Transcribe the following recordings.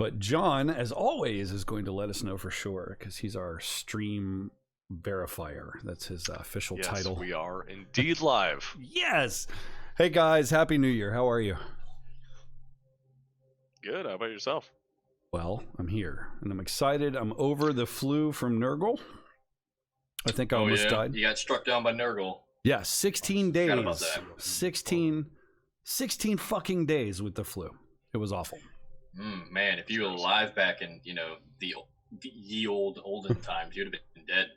But John, as always, is going to let us know for sure because he's our stream verifier. That's his official title. Yes, we are indeed live. Yes. Hey guys, Happy New Year. How are you? Good. How about yourself? Well, I'm here and I'm excited. I'm over the flu from Nurgle. I think I almost died. You got struck down by Nurgle. Yeah, 16 days. Forgot about that. 16 fucking days with the flu. It was awful. Man, if you were alive back in, the ye olden times, you'd have been dead.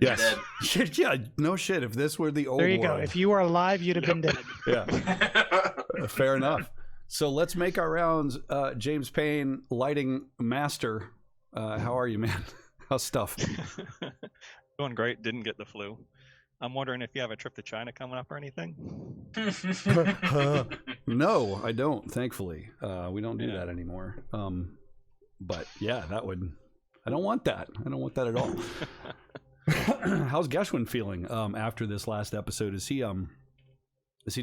Yes. Dead. Yeah, no shit. If this were the old There you world. go. If you were alive, you'd have been dead. Yeah. Fair enough. So let's make our rounds. James Payne, lighting master. How are you, man? How's stuff? Doing great. Didn't get the flu. I'm wondering if you have a trip to China coming up or anything. No, I don't. Thankfully, we don't do that anymore. But yeah, that would. I don't want that. I don't want that at all. How's Geshwin feeling after this last episode? Is he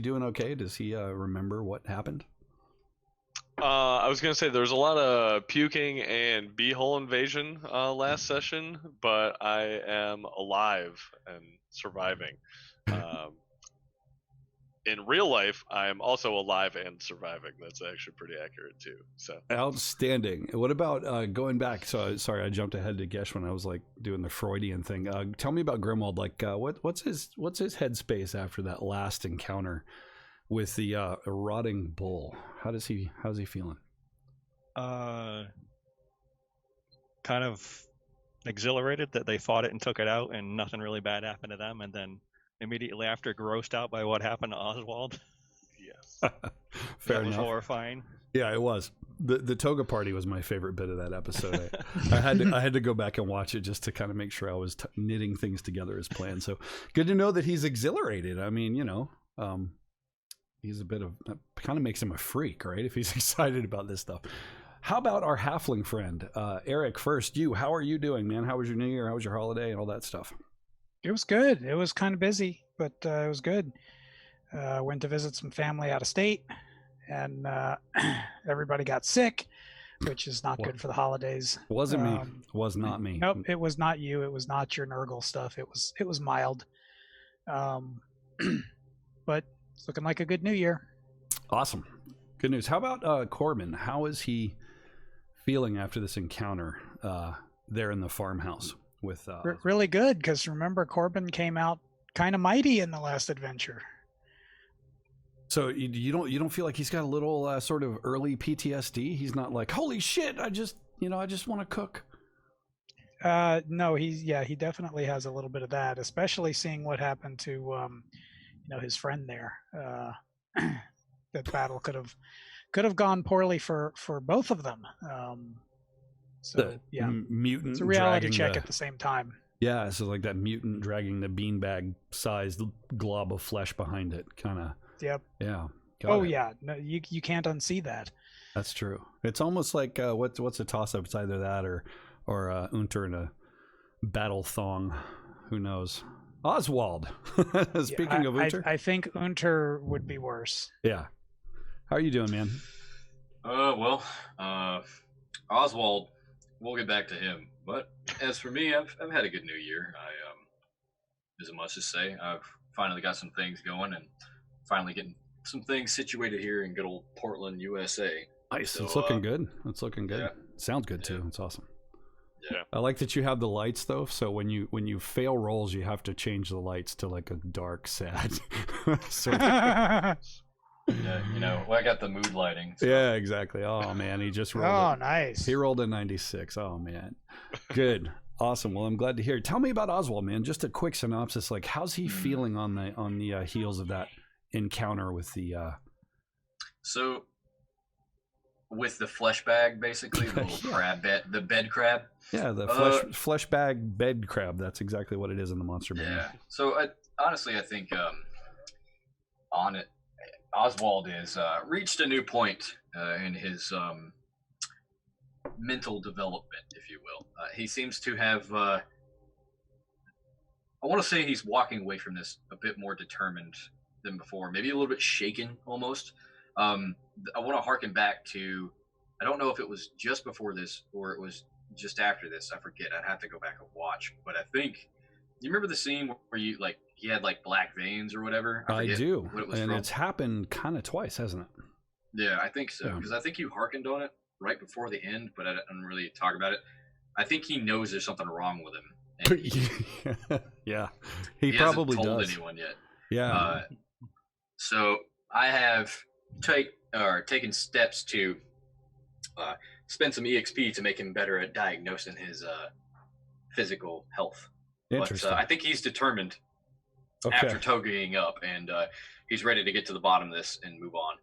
doing okay? Does he remember what happened? I was gonna say there's a lot of puking and beehole invasion last session, but I am alive and surviving. In real life, I am also alive and surviving. That's actually pretty accurate too. So outstanding. What about going back? So sorry, I jumped ahead to Gesh when I was like doing the Freudian thing. Tell me about Grimwald. Like, what's his headspace after that last encounter with the rotting bull? How's he feeling? Kind of exhilarated that they fought it and took it out, and nothing really bad happened to them, and then immediately after grossed out by what happened to Oswald. Yes. Fair That was enough. horrifying. Yeah, it was. The toga party was my favorite bit of that episode. I had to go back and watch it just to kind of make sure I was knitting things together as planned. So good to know that he's exhilarated. I mean, he's a bit of, kind of makes him a freak, right? If he's excited about this stuff. How about our halfling friend, Eric? First, how are you doing, man? How was your New Year? How was your holiday and all that stuff? It was good. It was kind of busy, but it was good. Went to visit some family out of state, and everybody got sick, which is not good for the holidays. Wasn't me. Was not me. Nope, it was not you. It was not your Nurgle stuff. It was mild. But it's looking like a good New Year. Awesome. Good news. How about Corbin? How is he feeling after this encounter there in the farmhouse? With really good, because remember, Corbin came out kind of mighty in the last adventure. So you don't feel like he's got a little sort of early PTSD? He's not like, holy shit, I just want to cook. No, he definitely has a little bit of that, especially seeing what happened to his friend there. That battle could have gone poorly for both of them. Mutant. It's a reality check at the same time. Yeah, so like that mutant dragging the beanbag-sized glob of flesh behind it, kind of. Yep. Yeah. Yeah. No, you can't unsee that. That's true. It's almost like what's a toss-up? It's either that or Unter in a battle thong. Who knows? Oswald. Speaking of Unter, I think Unter would be worse. Yeah. How are you doing, man? Oswald. We'll get back to him. But as for me, I've had a good New Year. Isn't much to say. I've finally got some things going and finally getting some things situated here in good old Portland, USA. Nice. So, it's looking good. It's looking good. Yeah. Sounds good too. It's awesome. Yeah. I like that you have the lights though. So when you fail rolls, you have to change the lights to like a dark, sad. Yeah, I got the mood lighting. So. Yeah, exactly. Oh man, he just rolled. Oh, nice. He rolled a 96. Oh man, good, awesome. Well, I'm glad to hear. Tell me about Oswald, man. Just a quick synopsis. Like, how's he feeling on the heels of that encounter with the? So, with the flesh bag, basically the little crab the bed crab. Yeah, the flesh bag bed crab. That's exactly what it is in the monster manual. Yeah. So honestly, I think on it. Oswald has reached a new point in his mental development, if you will. He seems to have, I want to say he's walking away from this a bit more determined than before, maybe a little bit shaken almost. I want to harken back to I don't know if it was just before this or it was just after this. I forget. I'd have to go back and watch. But I think you remember the scene where you like he had like black veins or whatever. I do, what it was and from. it's happened kind of twice, hasn't it? Yeah, I think so. Yeah. Because I think you hearkened on it right before the end, but I didn't really talk about it. I think he knows there's something wrong with him. And Yeah, he probably probably hasn't told does. anyone yet. Yeah, So I have taken steps to spend some EXP to make him better at diagnosing his physical health. interesting. But I think he's determined after togaing up, and he's ready to get to the bottom of this and move on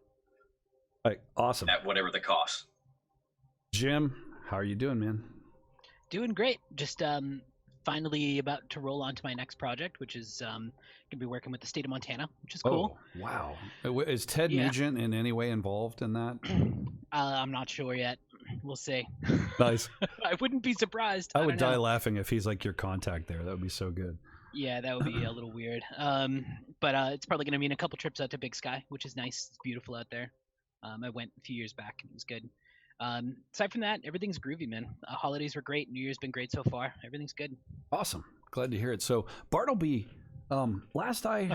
Like, awesome. at whatever the cost. Jim, how are you doing, man? Doing great. Just finally about to roll on to my next project, which is going to be working with the state of Montana, which is cool. Oh, wow. Is Ted Yeah. Nugent in any way involved in that? I'm not sure yet. We'll see. Nice. I wouldn't be surprised. I would don't die know. laughing if he's like your contact there. That would be so good. Yeah, that would be a little weird. But it's probably going to mean a couple trips out to Big Sky, which is nice. It's beautiful out there. I went a few years back and it was good. Aside from that, everything's groovy, man. Holidays were great. New Year's been great so far. Everything's good. Awesome. Glad to hear it. So Bartleby, last I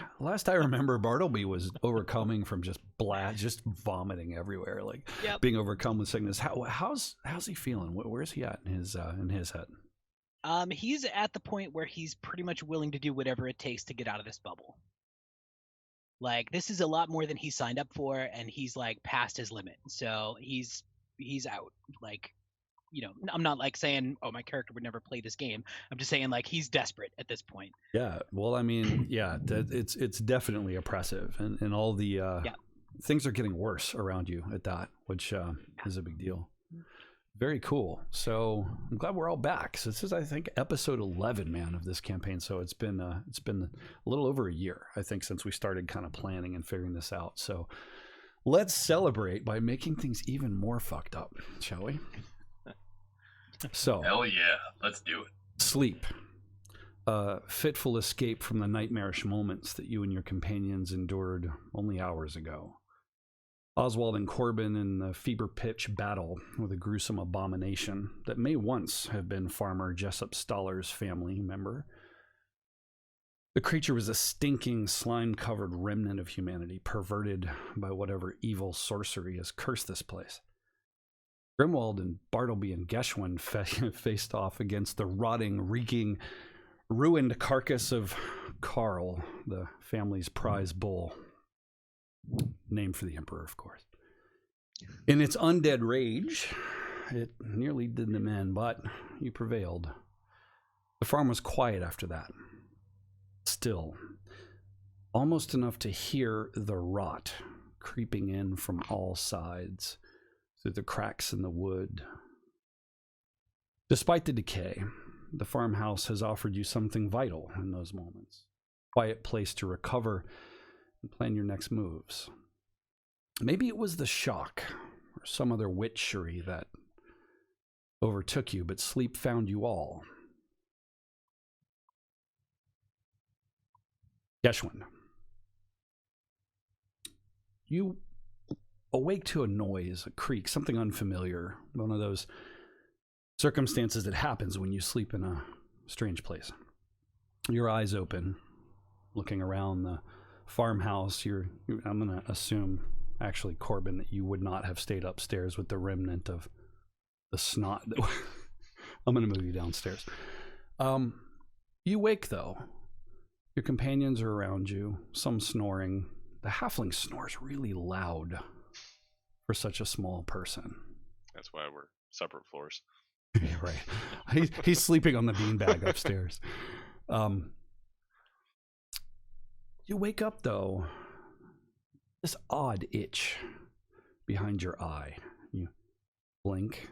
remember, Bartleby was overcoming from just vomiting everywhere, like Yep. being overcome with sickness. How's he feeling? Where's he at in his head? He's at the point where he's pretty much willing to do whatever it takes to get out of this bubble. Like, this is a lot more than he signed up for, and he's like past his limit. So he's out. Like, you know, I'm not like saying, oh, my character would never play this game. I'm just saying, like, he's desperate at this point. Yeah. Well, I mean, yeah, it's definitely oppressive, and all the things are getting worse around you at that, which is a big deal. Very cool. So I'm glad we're all back. So this is, I think, episode 11, man, of this campaign. So it's been a little over a year, I think, since we started kind of planning and figuring this out. So let's celebrate by making things even more fucked up, shall we? So Hell yeah, let's do it. sleep. Fitful escape from the nightmarish moments that you and your companions endured only hours ago. Oswald and Corbin in the fever-pitch battle with a gruesome abomination that may once have been Farmer Jessup Stoller's family member. The creature was a stinking, slime-covered remnant of humanity, perverted by whatever evil sorcery has cursed this place. Grimwald and Bartleby and Geschwin faced off against the rotting, reeking, ruined carcass of Carl, the family's prize bull. Named for the Emperor, of course. In its undead rage, it nearly did them in, but you prevailed. The farm was quiet after that. Still, almost enough to hear the rot creeping in from all sides through the cracks in the wood. Despite the decay, the farmhouse has offered you something vital in those moments. Quiet place to recover and plan your next moves. Maybe it was the shock or some other witchery that overtook you, but sleep found you all. Geschwin, you awake to a noise, a creak, something unfamiliar, one of those circumstances that happens when you sleep in a strange place. Your eyes open, looking around the farmhouse. I'm going to assume, actually, Corbin, that you would not have stayed upstairs with the remnant of the snot. I'm going to move you downstairs. You wake, though. Your companions are around you, some snoring. The halfling snores really loud for such a small person. That's why we're separate floors. Yeah, right. He's sleeping on the beanbag upstairs. You wake up, though, this odd itch behind your eye. You blink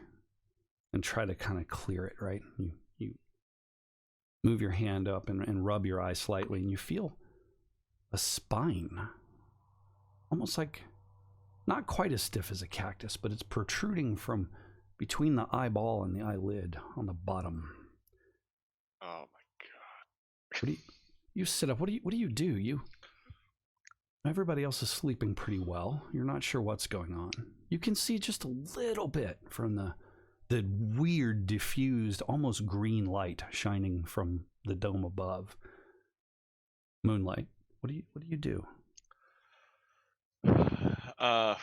and try to kind of clear it, right? You move your hand up and rub your eye slightly, and you feel a spine. Almost like, not quite as stiff as a cactus, but it's protruding from between the eyeball and the eyelid on the bottom. Oh my god. You sit up. What do you do? Everybody else is sleeping pretty well. You're not sure what's going on. You can see just a little bit from the weird, diffused, almost green light shining from the dome above. Moonlight. What do you do? Wow.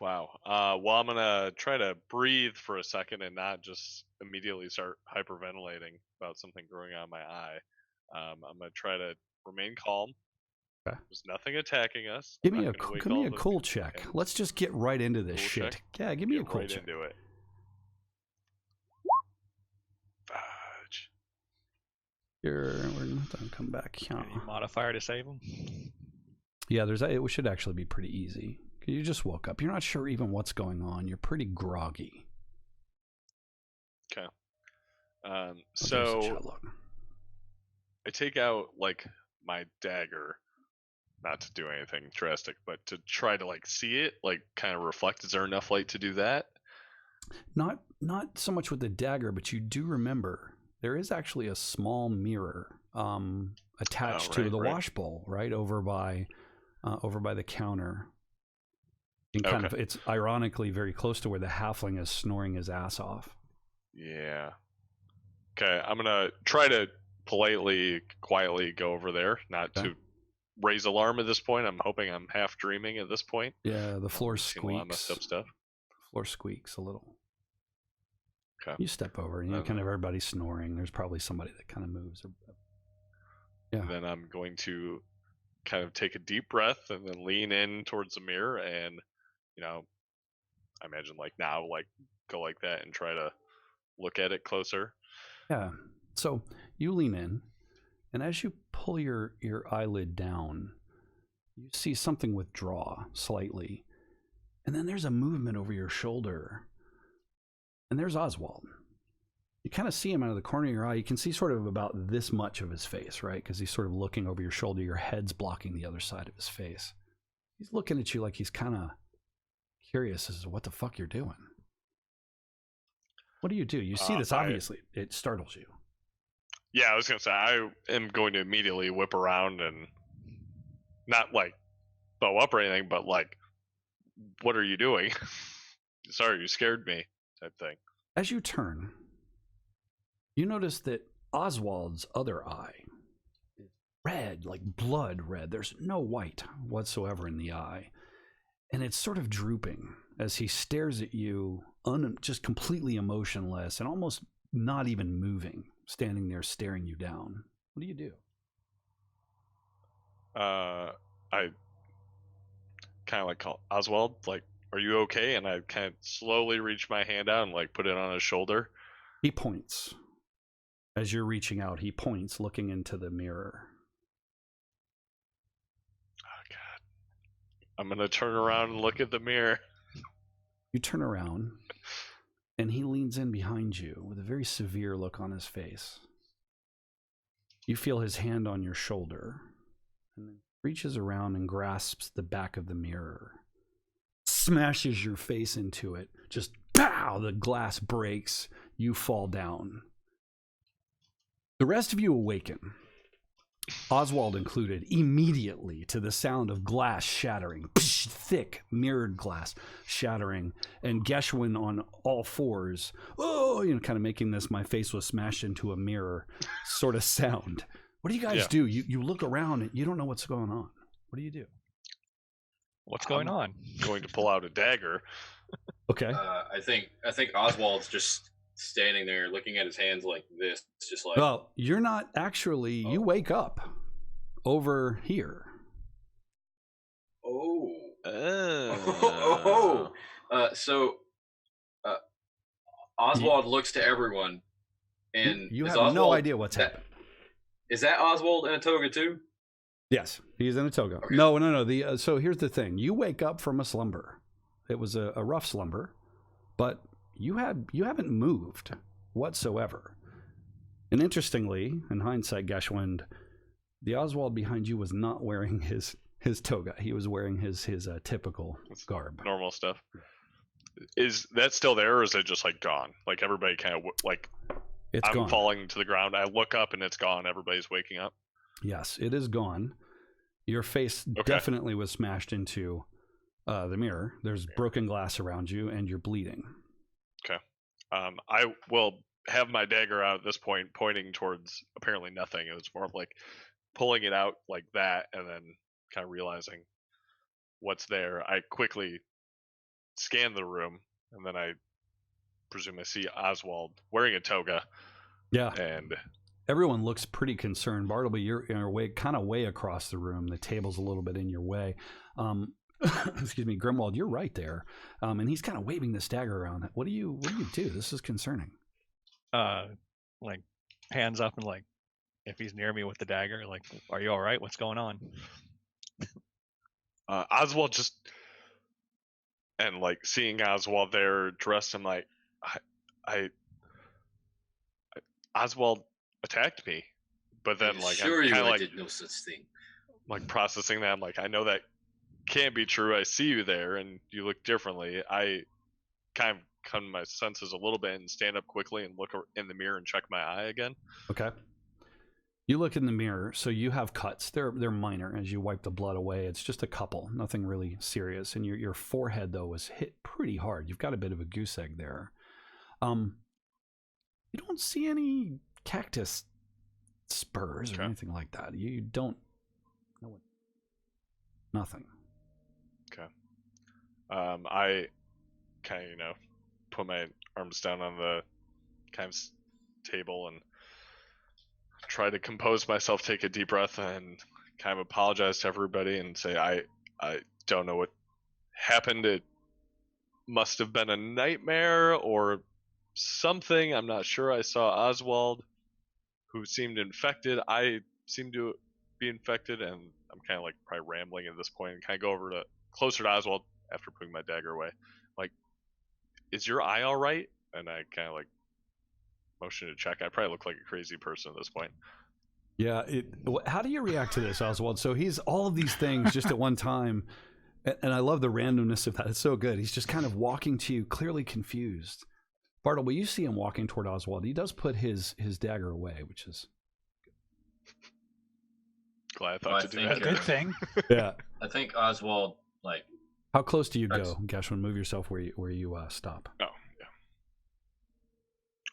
Well, I'm gonna try to breathe for a second and not just immediately start hyperventilating about something growing on my eye. I'm gonna try to remain calm. Okay. There's nothing attacking us. Give me a cool check. Okay. Let's just get right into this Cool shit. check? Yeah, give me a Get cool right check. into it. Fudge. We're gonna have to come back. Yeah. Any modifier to save him? Yeah, it should actually be pretty easy. You just woke up. You're not sure even what's going on. You're pretty groggy. Okay. I'll So give us a shot. I take out like my dagger, not to do anything drastic, but to try to like see it, like kind of reflect. Is there enough light to do that? Not so much with the dagger, but you do remember there is actually a small mirror attached to the wash bowl, right over by the counter. And it's ironically very close to where the halfling is snoring his ass off. Yeah. Okay, I'm gonna try to politely, quietly go over there, not to raise alarm at this point. I'm hoping I'm half dreaming at this point. Yeah, the floor Seen a lot of squeaks. messed up stuff. Floor squeaks a little. Okay. You step over and kind of everybody's snoring. There's probably somebody that kind of moves. Yeah. And then I'm going to kind of take a deep breath and then lean in towards the mirror and, I imagine like now, like go like that and try to look at it closer. Yeah. So you lean in, and as you pull your eyelid down, you see something withdraw slightly. And then there's a movement over your shoulder. And there's Oswald. You kind of see him out of the corner of your eye. You can see sort of about this much of his face, right? Because he's sort of looking over your shoulder. Your head's blocking the other side of his face. He's looking at you like he's kind of curious as to what the fuck you're doing. What do? You see this, obviously. It startles you. Yeah, I was going to say, I am going to immediately whip around and not like bow up or anything, but like, what are you doing? Sorry, you scared me, type thing. As you turn, you notice that Oswald's other eye is red, like blood red. There's no white whatsoever in the eye. And it's sort of drooping as he stares at you, just completely emotionless and almost not even moving, standing there staring you down. What do you do? I kind of like call Oswald, like, are you okay? And I kind of slowly reach my hand out and like put it on his shoulder. He points. As you're reaching out, he points, looking into the mirror. Oh, God. I'm going to turn around and look at the mirror. You turn around, and he leans in behind you with a very severe look on his face. You feel his hand on your shoulder, and then reaches around and grasps the back of the mirror. Smashes your face into it. Just pow! The glass breaks. You fall down. The rest of you awaken, Oswald included, immediately to the sound of glass shattering. Psh, thick, mirrored glass shattering. And Geschwin on all fours, kind of making this "my face was smashed into a mirror" sort of sound. What do you guys do? You look around and you don't know what's going on. What do you do? What's going on? Going to pull out a dagger. Okay. I think Oswald's just standing there looking at his hands like this, just like. Well, you're not actually. You wake up over here. So Oswald looks to everyone, and you have Oswald, no idea what's happening. Is that Oswald in a toga too? Yes, he's in a toga. Okay. No. So here's the thing: you wake up from a slumber. It was a rough slumber, but you haven't moved whatsoever. And interestingly, in hindsight, Geschwind, the Oswald behind you was not wearing his toga. He was wearing his typical garb. Normal stuff. Is that still there, or is it just like gone? Like everybody kind of like it's I'm gone. Falling to the ground. I look up and it's gone. Everybody's waking up. Yes, it is gone. Your face definitely was smashed into the mirror. There's broken glass around you, and you're bleeding. Okay. I will have my dagger out at this point, pointing towards apparently nothing. It was more of like pulling it out like that, and then kind of realizing what's there. I quickly scan the room, and then I presume I see Oswald wearing a toga. Yeah. And everyone looks pretty concerned. Bartleby, you're in your way, kind of way across the room. The table's a little bit in your way. Excuse me, Grimwald, you're right there. And he's kind of waving this dagger around. What do you do? This is concerning. Like hands up and like, if he's near me with the dagger, like, are you all right? What's going on? Oswald just, and like seeing Oswald there dressed, I'm like, Oswald attacked me, but then like sure, I'm you kind of like did no such thing. Like processing that. I'm like, I know that can't be true. I see you there, and you look differently. I kind of come to my senses a little bit and stand up quickly and look in the mirror and check my eye again. Okay. You look in the mirror, so you have cuts. They're minor as you wipe the blood away. It's just a couple, nothing really serious. And your forehead though was hit pretty hard. You've got a bit of a goose egg there. You don't see any cactus spurs or anything like that. You don't know what. Nothing. Okay. I kind of, put my arms down on the kind of table and try to compose myself, take a deep breath, and kind of apologize to everybody and say, I don't know what happened. It must have been a nightmare or something. I'm not sure. I saw Oswald, who seemed infected. I seem to be infected, and I'm kind of like probably rambling at this point, and kind of go over to closer to Oswald after putting my dagger away. Like, is your eye all right? And I kind of like motion to check. I probably look like a crazy person at this point. Yeah. How do you react to this, Oswald? So he's all of these things just at one time. And I love the randomness of that. It's so good. He's just kind of walking to you, clearly confused. Bartleby, you see him walking toward Oswald. He does put his dagger away, which is glad I thought to do that. Good thing. Yeah. I think Oswald, like, how close do you go, Gashwin? Move yourself where you stop. Oh,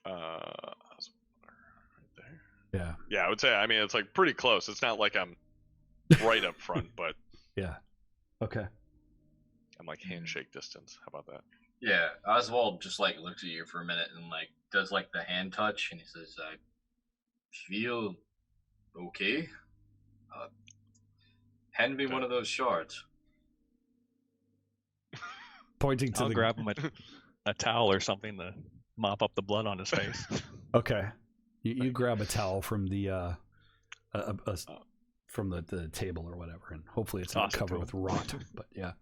yeah. Right there. Yeah. Yeah, I would say. I mean, it's like pretty close. It's not like I'm right up front, but yeah. Okay. I'm like handshake distance. How about that? yeah, Oswald just like looks at you for a minute and like does like the hand touch, and he says, "I feel okay. Hand me one of those shards." Pointing to I'll grab him a towel or something to mop up the blood on his face. Okay. You grab a towel from the from the table or whatever, and hopefully it's not Awesome. covered with rot. But yeah.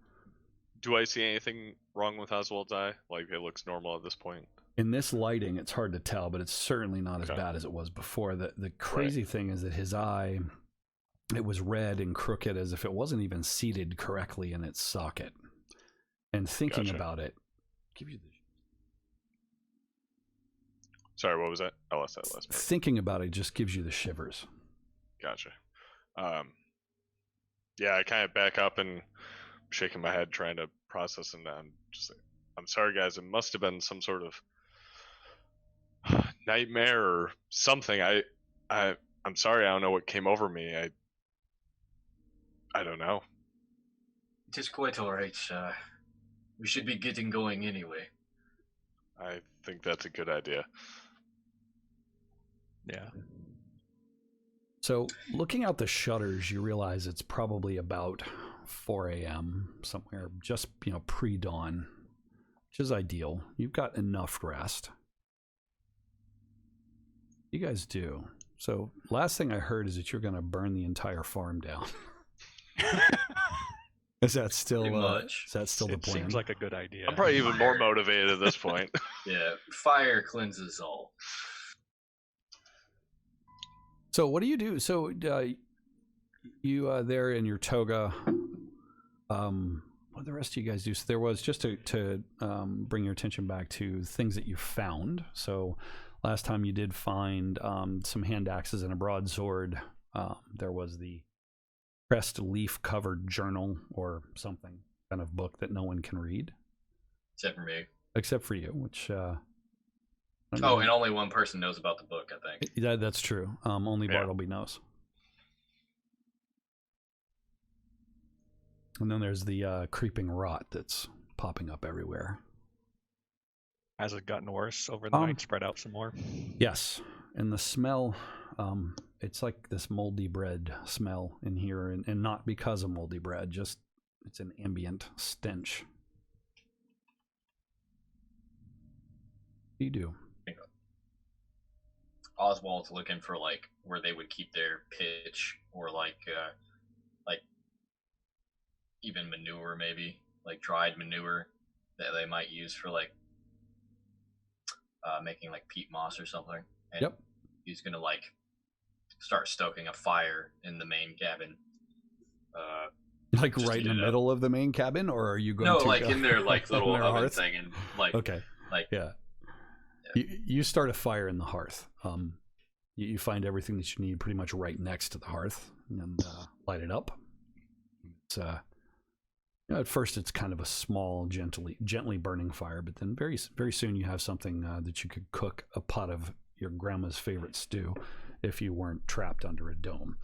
Do I see anything wrong with Oswald's eye? Like, it looks normal at this point? In this lighting, it's hard to tell, but it's certainly not as Okay. bad as it was before. The crazy thing is that his eye, it was red and crooked as if it wasn't even seated correctly in its socket. And thinking Gotcha. about it, give you the. Sorry, what was that? I lost that last part. Thinking about it just gives you the shivers. Gotcha. Yeah, I kind of back up and shaking my head, trying to process, and I'm just like, I'm sorry, guys. It must have been some sort of nightmare or something. I'm sorry. I don't know what came over me. I don't know. It is quite all right. We should be getting going anyway. I think that's a good idea. Yeah. So, looking out the shutters, you realize it's probably about 4 a.m. somewhere, just pre-dawn, which is ideal. You've got enough rest. You guys do. So, last thing I heard is that you're going to burn the entire farm down. Is that still Pretty much. Is that still the It plan? seems like a good idea. I'm probably even more motivated at this point. Yeah, fire cleanses all. So what do you do? So you there in your toga. What do the rest of you guys do? So there was, just to bring your attention back to things that you found. So last time you did find some hand axes and a broadsword. There was the pressed leaf covered journal or something, kind of book that no one can read. Except for me. Except for you, which... and only one person knows about the book, I think. Yeah, that's true. Only Bartleby knows. And then there's the creeping rot that's popping up everywhere. Has it gotten worse over the night? Spread out some more? Yes. And the smell, it's like this moldy bread smell in here. And not because of moldy bread, just it's an ambient stench. What do you do? Oswald's looking for like where they would keep their pitch, or like even manure, maybe like dried manure that they might use for like making like peat moss or something. And yep. He's gonna like start stoking a fire in the main cabin. Like right in the middle of the main cabin, or are you going to like in their like little oven hearth thing, and like okay, like yeah. You start a fire in the hearth. You find everything that you need pretty much right next to the hearth, and light it up. It's at first it's kind of a small, gently burning fire, but then very soon you have something that you could cook a pot of your grandma's favorite stew if you weren't trapped under a dome.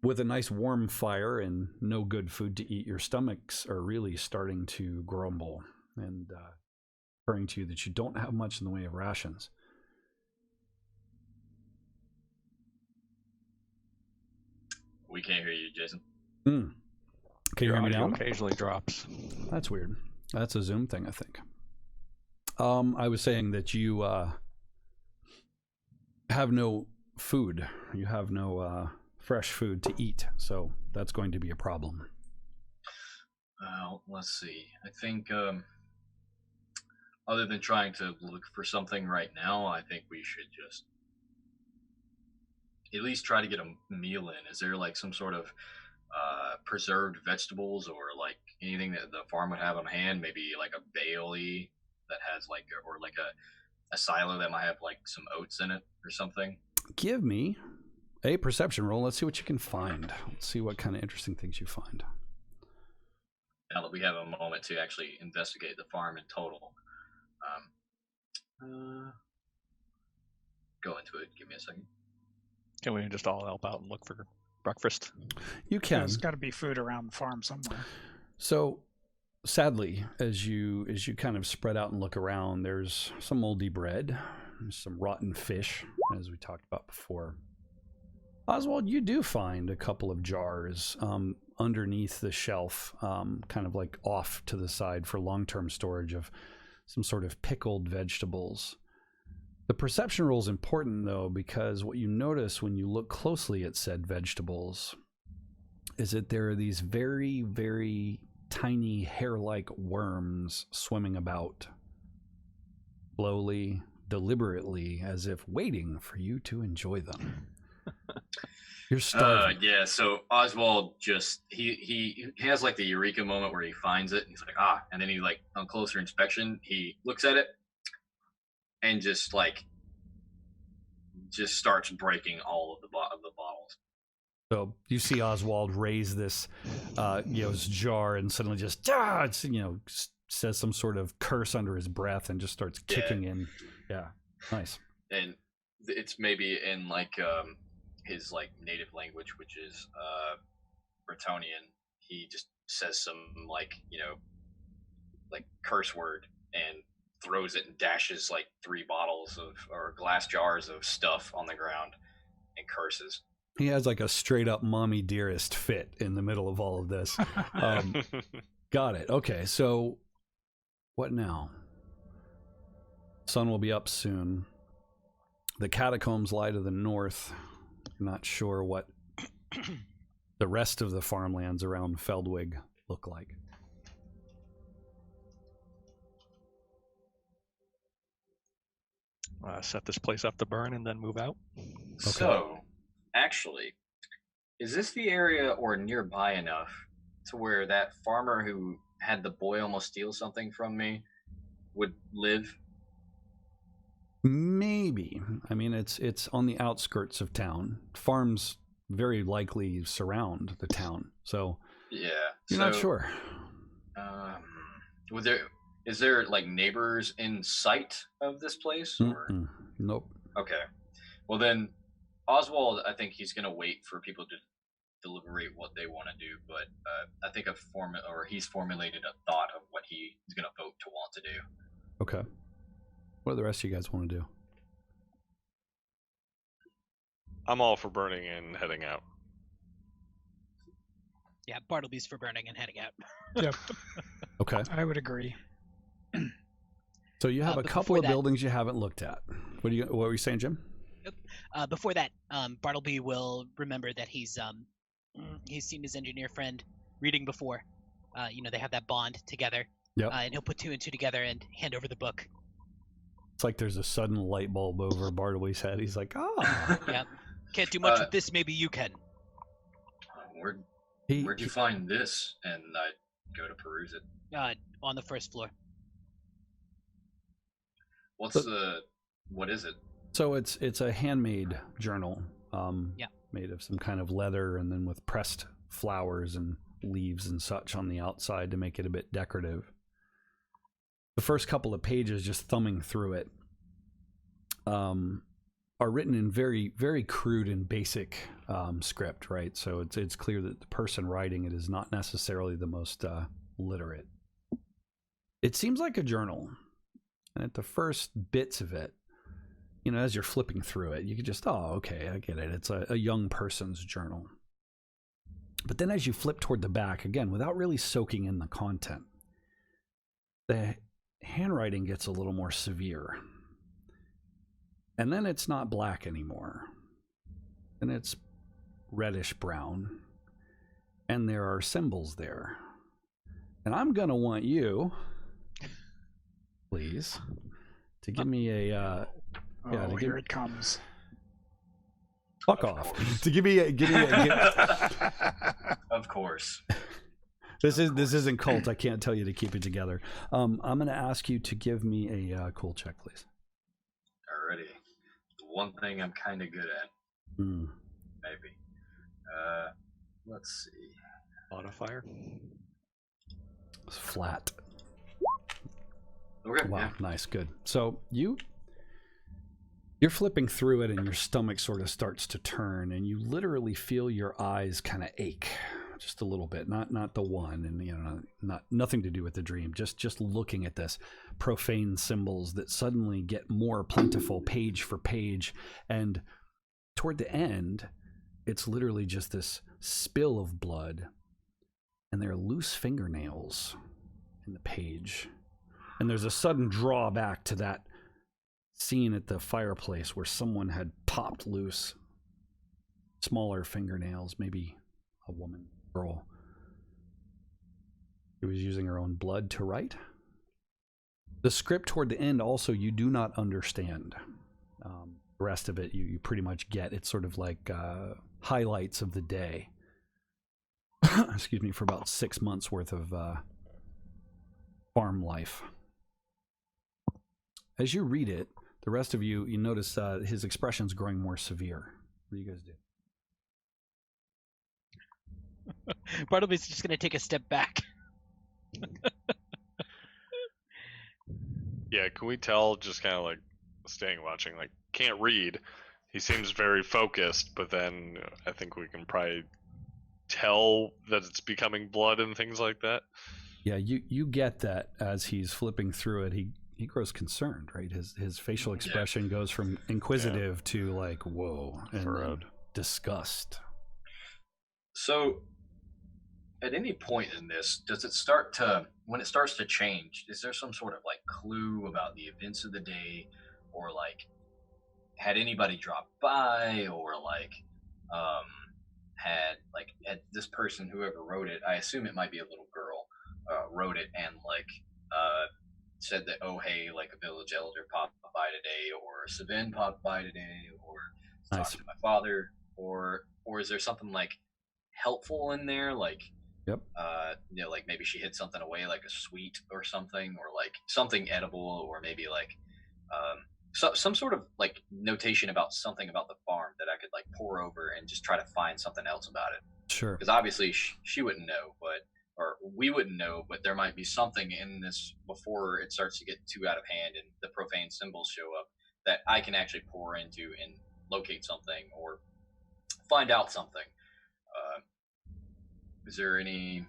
With a nice warm fire and no good food to eat, your stomachs are really starting to grumble and referring to you that you don't have much in the way of rations. We can't hear you, Jason. Can you hear me now? Occasionally drops. That's weird. That's a Zoom thing, I think. I was saying that you have no food. You have no fresh food to eat, so that's going to be a problem. Let's see. I think other than trying to look for something right now, I think we should just at least try to get a meal in. Is there like some sort of preserved vegetables or like anything that the farm would have on hand? Maybe like a Bailey that has like, or like a silo that might have like some oats in it or something. Give me a perception roll. Let's see what you can find. Let's see what kind of interesting things you find. Now that we have a moment to actually investigate the farm in total. Go into it. Give me a second. Can we just all help out and look for breakfast? You can. There's got to be food around the farm somewhere. So, sadly, as you kind of spread out and look around, there's some moldy bread, some rotten fish, as we talked about before. Oswald, you do find a couple of jars underneath the shelf, kind of like off to the side for long-term storage of some sort of pickled vegetables. The perception roll is important, though, because what you notice when you look closely at said vegetables is that there are these very, very tiny hair-like worms swimming about, slowly, deliberately, as if waiting for you to enjoy them. You're starving. Yeah, so Oswald just, he has like the eureka moment where he finds it, and he's like, and then he like, on closer inspection, he looks at it, and just starts breaking all of the bottles. So you see Oswald raise this, jar, and suddenly just, says some sort of curse under his breath and just starts kicking in. Yeah, nice. And it's maybe in like his like native language, which is Bretonian. He just says some like curse word and throws it and dashes like 3 bottles or glass jars of stuff on the ground and curses. He has like a straight up mommy dearest fit in the middle of all of this. Got it. Okay, so what now? Sun will be up soon. The catacombs lie to the north. Not sure what the rest of the farmlands around Feldwig look like. Set this place up to burn and then move out. Okay. So, actually, is this the area or nearby enough to where that farmer who had the boy almost steal something from me would live? Maybe. I mean, it's on the outskirts of town. Farms very likely surround the town. So Yeah. you're not sure. Is there like neighbors in sight of this place? Or? Nope. Okay. Well then, Oswald, I think he's gonna wait for people to deliberate what they want to do, but I think he's formulated a thought of what he's gonna vote to want to do. Okay. What do the rest of you guys want to do? I'm all for burning and heading out. Yeah, Bartleby's for burning and heading out. Yep, Okay. I would agree. So you have a but couple before of that- buildings you haven't looked at. What were you saying, Jim? Before that, Bartleby will remember that he's seen his engineer friend reading before. They have that bond together. Yep. And he'll put 2 and 2 together and hand over the book. It's like there's a sudden light bulb over Bartleby's head. He's like, oh. Yep. Can't do much with this. Maybe you can. Where'd you find this? And I go to peruse it. On the first floor. What is it? So it's a handmade journal, Yeah. made of some kind of leather, and then with pressed flowers and leaves and such on the outside to make it a bit decorative. The first couple of pages, just thumbing through it, are written in very, very crude and basic script, right? So it's clear that the person writing it is not necessarily the most literate. It seems like a journal, and at the first bits of it, as you're flipping through it, you could just, oh, okay, I get it. It's a young person's journal. But then as you flip toward the back, again, without really soaking in the content, the handwriting gets a little more severe. And then it's not black anymore. And it's reddish brown. And there are symbols there. And I'm going to want you, please, to give me a... Here it comes. Fuck off. To give me Of course. This isn't cult. I can't tell you to keep it together. I'm going to ask you to give me a cool check, please. Alrighty. The one thing I'm kind of good at. Maybe. Let's see. Modifier. It's flat. Okay. Wow, Yeah. nice, good. So you're flipping through it, and your stomach sort of starts to turn, and you literally feel your eyes kind of ache just a little bit. Not the one, and nothing to do with the dream. Just looking at this profane symbols that suddenly get more plentiful page for page, and toward the end, it's literally just this spill of blood, and there are loose fingernails in the page, and there's a sudden drawback to that scene at the fireplace where someone had popped loose smaller fingernails, maybe a woman, girl, who was using her own blood to write. The script toward the end also you do not understand. The rest of it you pretty much get. It's sort of like highlights of the day. Excuse me, for about 6 months worth of farm life. As you read it, the rest of you notice his expression's growing more severe. What do you guys do? Bartleby's just going to take a step back. Yeah, can we tell, just kind of like staying watching, like can't read. He seems very focused, but then I think we can probably tell that it's becoming blood and things like that. Yeah, you get that as he's flipping through it, he grows concerned, right? His facial expression goes from inquisitive to like, whoa, and then disgust. So, at any point in this, does it start to, when it starts to change, is there some sort of like clue about the events of the day, or like, had anybody dropped by, or like, had this person, whoever wrote it, I assume it might be a little girl, wrote it and like, said that, oh hey, like a village elder popped by today, or Sabine popped by today, or talked to my father, or is there something like helpful in there, like like maybe she hid something away, like a sweet or something, or like something edible, or maybe like some sort of like notation about something about the farm that I could like pour over and just try to find something else about it. Sure. Because obviously she wouldn't know, or we wouldn't know, but there might be something in this before it starts to get too out of hand and the profane symbols show up that I can actually pour into and locate something or find out something. Is there any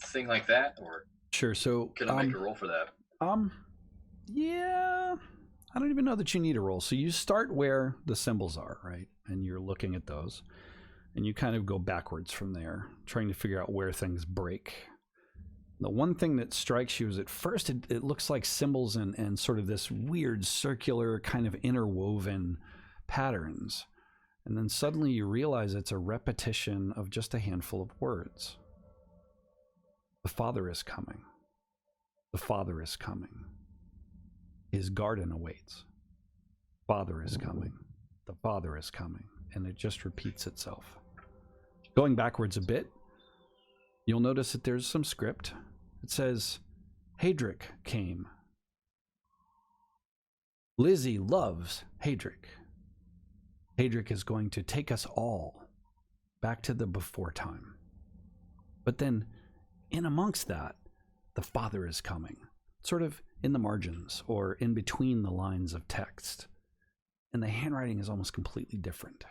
thing like that, or Sure. So can I make a roll for that? Yeah, I don't even know that you need a roll. So you start where the symbols are, right? And you're looking at those, and you kind of go backwards from there, trying to figure out where things break. The one thing that strikes you is at first it looks like symbols and sort of this weird circular kind of interwoven patterns. And then suddenly you realize it's a repetition of just a handful of words. The Father is coming. The Father is coming. His garden awaits. Father is coming. The Father is coming. And it just repeats itself. Going backwards a bit, you'll notice that there's some script. It says, Hadric came. Lizzie loves Hadric. Hadric is going to take us all back to the before time. But then, in amongst that, the Father is coming, sort of in the margins or in between the lines of text. And the handwriting is almost completely different.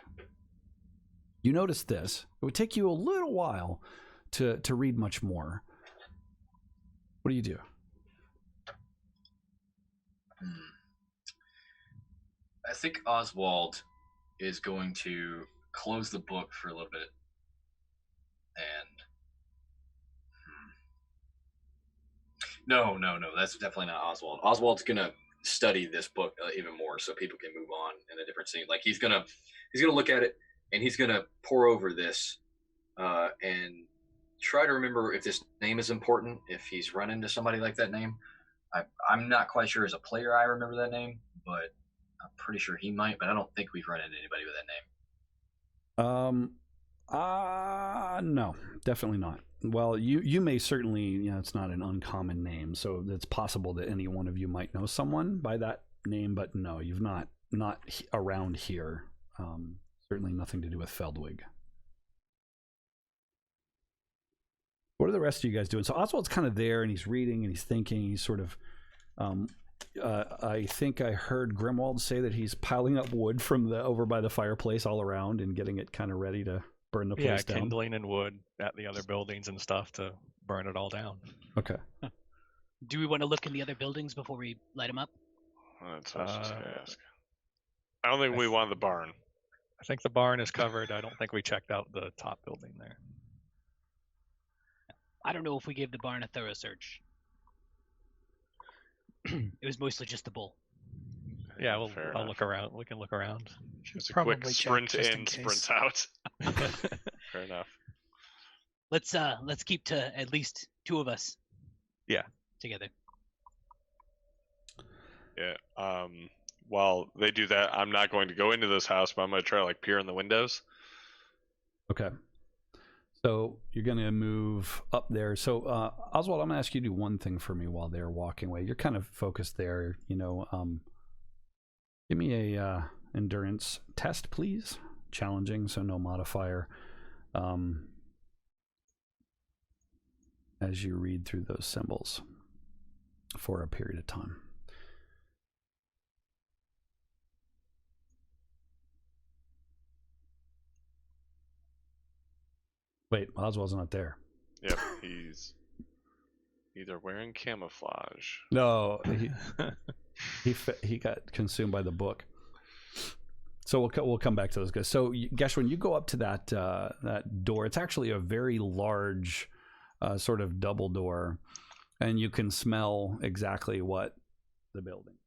You notice this. It would take you a little while to read much more. What do you do? I think Oswald is going to close the book for a little bit and no, that's definitely not Oswald. Oswald's gonna study this book even more so people can move on in a different scene. Like he's gonna look at it and he's gonna pour over this and try to remember if this name is important, if he's run into somebody like that name. I'm not quite sure as a player I remember that name, but I'm pretty sure he might, but I don't think we've run into anybody with that name. No, definitely not. Well, you may certainly, it's not an uncommon name, so it's possible that any one of you might know someone by that name, but no, you've not around here. Certainly nothing to do with Feldwig. What are the rest of you guys doing? So Oswald's kind of there, and he's reading, and he's thinking. He's sort of, I think I heard Grimwald say that he's piling up wood from over by the fireplace all around and getting it kind of ready to burn the place down. Yeah, kindling and wood at the other buildings and stuff to burn it all down. Okay. Do we want to look in the other buildings before we light them up? That's what I was just going to ask. I don't think we want the barn. I think the barn is covered. I don't think we checked out the top building there. I don't know if we gave the barn a thorough search. It was mostly just the bull. Yeah, I'll look around. We can look around. Just a Probably quick check sprint just in in, case. sprint out. Fair enough. Let's keep to at least two of us. Yeah. Together. Yeah. While they do that, I'm not going to go into this house, but I'm going to try to peer in the windows. Okay. So you're going to move up there. So Oswald, I'm going to ask you to do one thing for me while they're walking away. You're kind of focused there, give me a endurance test, please. Challenging, so no modifier. As you read through those symbols for a period of time. Wait, Oswald's not there. Yep, he's either wearing camouflage. No, he got consumed by the book. So we'll come back to those guys. So Geshwin, you go up to that door. It's actually a very large sort of double door, and you can smell exactly what the building.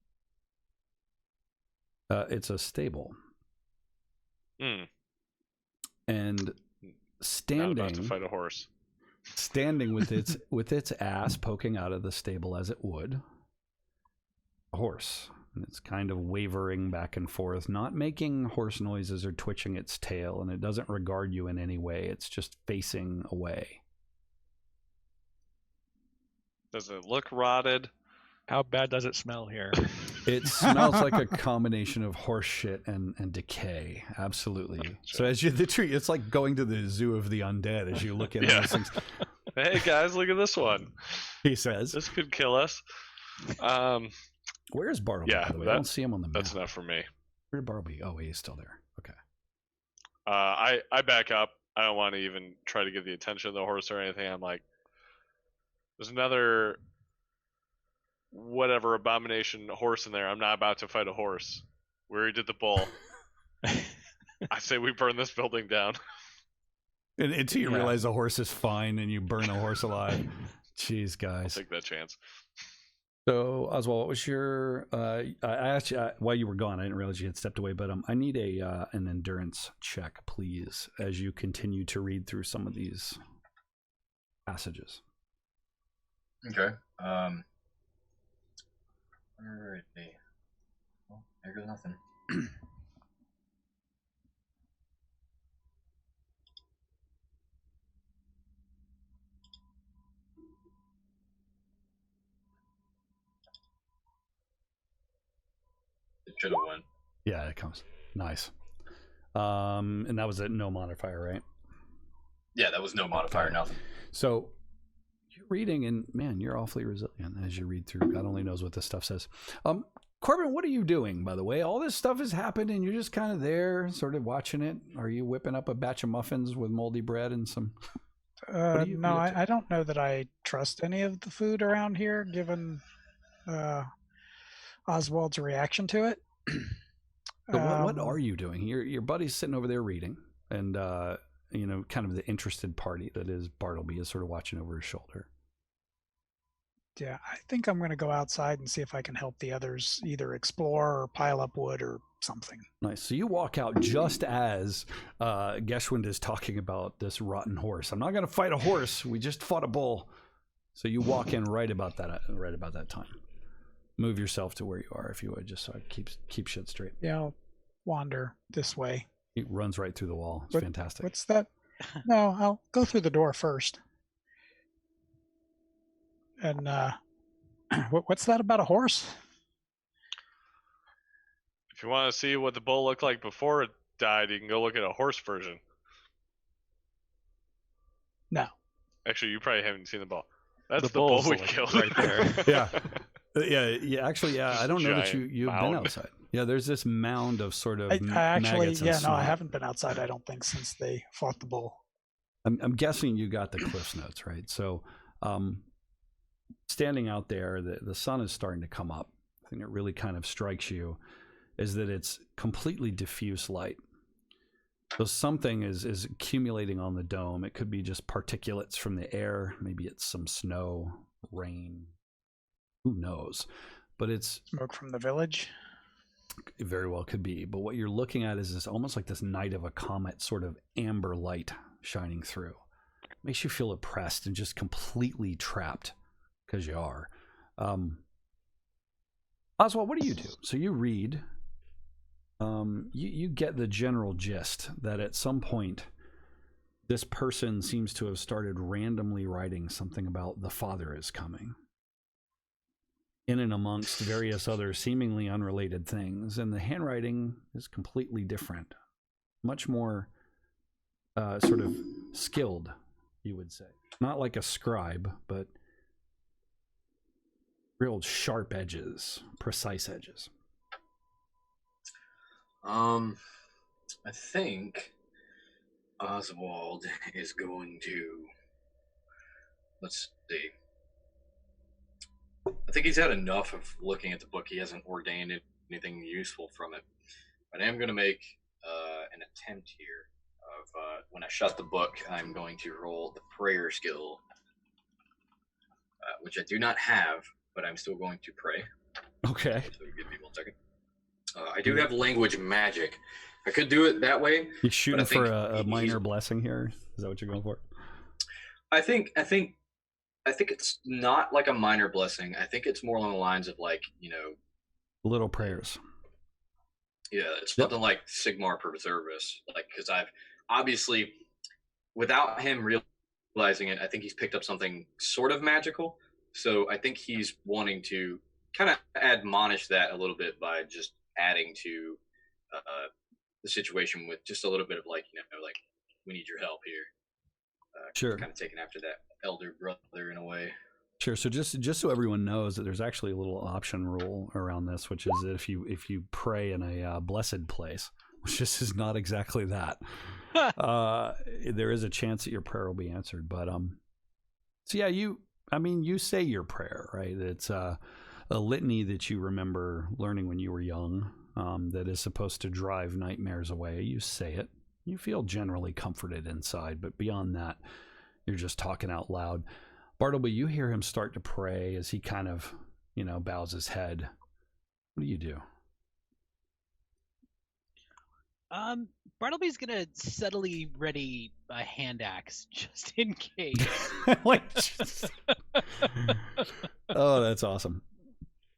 It's a stable. And standing, not about to fight a horse. Standing with its ass poking out of the stable as it would, a horse. And it's kind of wavering back and forth, not making horse noises or twitching its tail, and it doesn't regard you in any way. It's just facing away. Does it look rotted? How bad does it smell here? It smells like a combination of horse shit and decay. Absolutely. So as you it's like going to the zoo of the undead as you look at those things. Hey guys, look at this one. He says, "This could kill us." Where's Bartleby? Yeah, by the way? I don't see him on the map. That's enough for me. Where'd Bartleby? Oh, he's still there. Okay. I back up. I don't want to even try to get the attention of the horse or anything. I'm like, there's another whatever abomination horse in there. I'm not about to fight a horse. We already did the bull. I say we burn this building down. And until you realize the horse is fine and you burn a horse alive. Jeez, guys. I'll take that chance. So, Oswald, what was your... I asked you while you were gone. I didn't realize you had stepped away, but I need an endurance check, please, as you continue to read through some of these passages. Okay. Alrighty. Well, there goes nothing. It should have won. Yeah, it comes. Nice. And that was at no modifier, right? Yeah, that was no modifier, nothing. So you're reading, and man, you're awfully resilient as you read through. God only knows what this stuff says. Corbin, what are you doing, by the way? All this stuff has happened, and you're just kind of there, sort of watching it. Are you whipping up a batch of muffins with moldy bread and some... No, I don't know that I trust any of the food around here, given Oswald's reaction to it. So what are you doing? Your buddy's sitting over there reading, and kind of the interested party that is Bartleby is sort of watching over his shoulder. Yeah, I think I'm going to go outside and see if I can help the others either explore or pile up wood or something. Nice. So you walk out just as Geschwind is talking about this rotten horse. I'm not going to fight a horse. We just fought a bull. So you walk in right about that time. Move yourself to where you are, if you would, just so I keep shit straight. Yeah, I'll wander this way. He runs right through the wall. It's fantastic. What's that? No, I'll go through the door first. And what's that about a horse? If you want to see what the bull looked like before it died, you can go look at a horse version. No. Actually, you probably haven't seen the bull. That's the bull we killed right there. Yeah. Actually, I don't know that you've been outside. Yeah, there's this mound of sort of actually, maggots and I haven't been outside, I don't think, since they fought the bull. I'm guessing you got the Cliff's Notes, right? So, standing out there, the sun is starting to come up. The thing that really kind of strikes you is that it's completely diffuse light. So something is accumulating on the dome. It could be just particulates from the air. Maybe it's some snow, rain. Who knows? But it's smoke from the village. It very well could be. But what you're looking at is this almost like this night of a comet, sort of amber light shining through. Makes you feel oppressed and just completely trapped, because you are. Oswald, what do you do? So you read. You get the general gist that at some point this person seems to have started randomly writing something about the father is coming in and amongst various other seemingly unrelated things, and the handwriting is completely different, much more sort of skilled, you would say. Not like a scribe, but real sharp edges, precise edges. I think Oswald is going to, let's see. I think he's had enough of looking at the book. He hasn't ordained anything useful from it. But I am going to make an attempt here of, when I shut the book, I'm going to roll the prayer skill, which I do not have, but I'm still going to pray. Okay. So give me 1 second. I do have language magic. I could do it that way. You shooting for a minor blessing here? Is that what you're going for? I think it's not like a minor blessing. I think it's more along the lines of little prayers. Yeah, it's something like Sigmar Preservus. Because I've obviously, without him realizing it, I think he's picked up something sort of magical. So I think he's wanting to kind of admonish that a little bit by just adding to the situation with just a little bit of like, like, we need your help here. Sure. Kind of taking after that elder brother in a way. Sure. So just so everyone knows that there's actually a little option rule around this, which is that if you pray in a blessed place, which just is not exactly that, there is a chance that your prayer will be answered. But so yeah, you say your prayer, right? It's a litany that you remember learning when you were young, that is supposed to drive nightmares away. You say it. You feel generally comforted inside, but beyond that, you're just talking out loud. Bartleby, you hear him start to pray as he kind of, bows his head. What do you do? Bartleby's gonna subtly ready a hand axe just in case. Oh, that's awesome.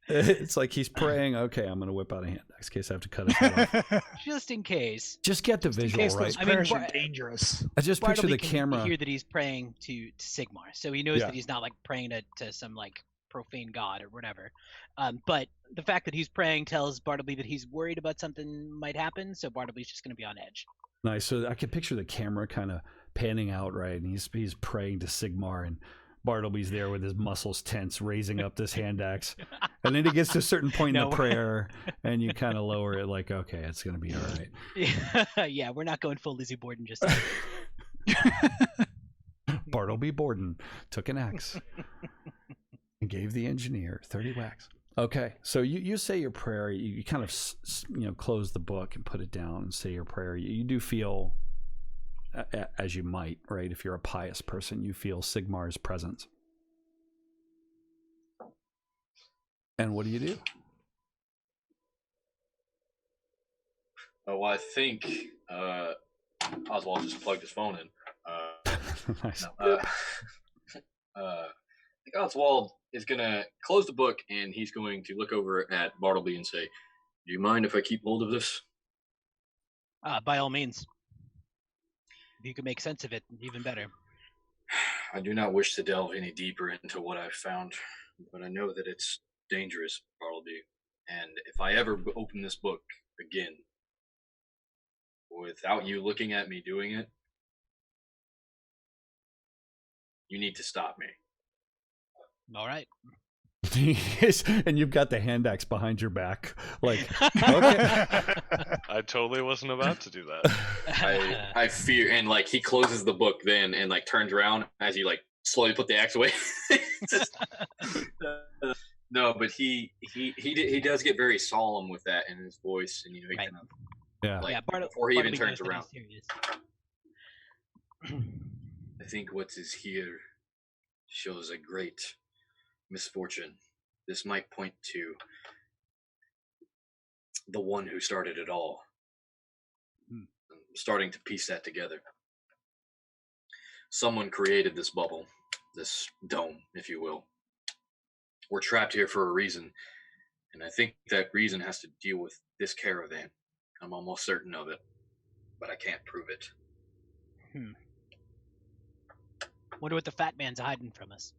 It's like he's praying. Okay, I'm gonna whip out a hand axe in case I have to cut his head off. Just in case. Just get the visual In case right. those prayers are dangerous. I just picture Bartleby the can camera. hear that he's praying to Sigmar, so he knows that he's not like praying to some like profane god or whatever. But the fact that he's praying tells Bartleby that he's worried about something might happen, so Bartleby's just going to be on edge. Nice. So I could picture the camera kind of panning out, right? And he's praying to Sigmar, and Bartleby's there with his muscles tense, raising up this hand axe. And then he gets to a certain point in the prayer, and you kind of lower it like, okay, it's going to be all right. Yeah, we're not going full Lizzie Borden just Bartleby Borden took an axe and gave the engineer 30 whacks. Okay, so you say your prayer. You kind of close the book and put it down and say your prayer. You do feel, as you might, right? If you're a pious person, you feel Sigmar's presence. And what do you do? Well, I think Oswald just plugged his phone in. Nice. I think Oswald is going to close the book, and he's going to look over at Bartleby and say, "Do you mind if I keep hold of this?" By all means. If you can make sense of it, even better. I do not wish to delve any deeper into what I've found, but I know that it's dangerous, Bartleby. And if I ever open this book again, without you looking at me doing it, you need to stop me. All right. And you've got the hand axe behind your back. Like, okay. I totally wasn't about to do that. I fear, and like he closes the book then and like turns around as you like slowly put the axe away. No, but he does get very solemn with that in his voice, and he kind of before he even turns around. I think what is here shows a great misfortune. This might point to the one who started it all. I'm starting to piece that together. Someone created this bubble, this dome, if you will. We're trapped here for a reason, and I think that reason has to deal with this caravan. I'm almost certain of it, but I can't prove it. Wonder what the fat man's hiding from us.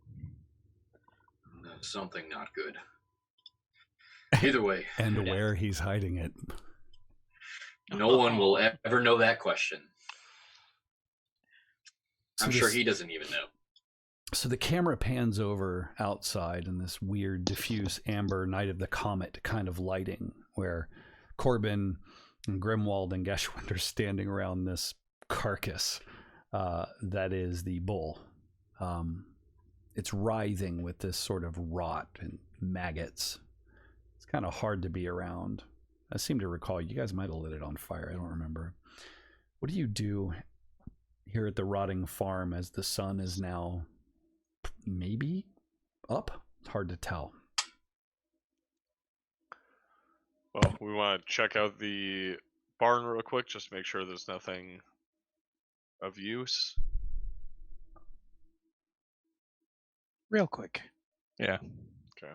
Something not good. Either way. And where he's hiding it. No one will ever know that question. I'm sure he doesn't even know. So the camera pans over outside in this weird, diffuse amber Night of the Comet kind of lighting, where Corbin and Grimwald and Geschwind are standing around this carcass that is the bull. It's writhing with this sort of rot and maggots. It's kind of hard to be around. I seem to recall you guys might have lit it on fire. I don't remember. What do you do here at the rotting farm as the sun is now maybe up? It's hard to tell. Well, we want to check out the barn real quick, just make sure there's nothing of use. Real quick. Yeah. Okay.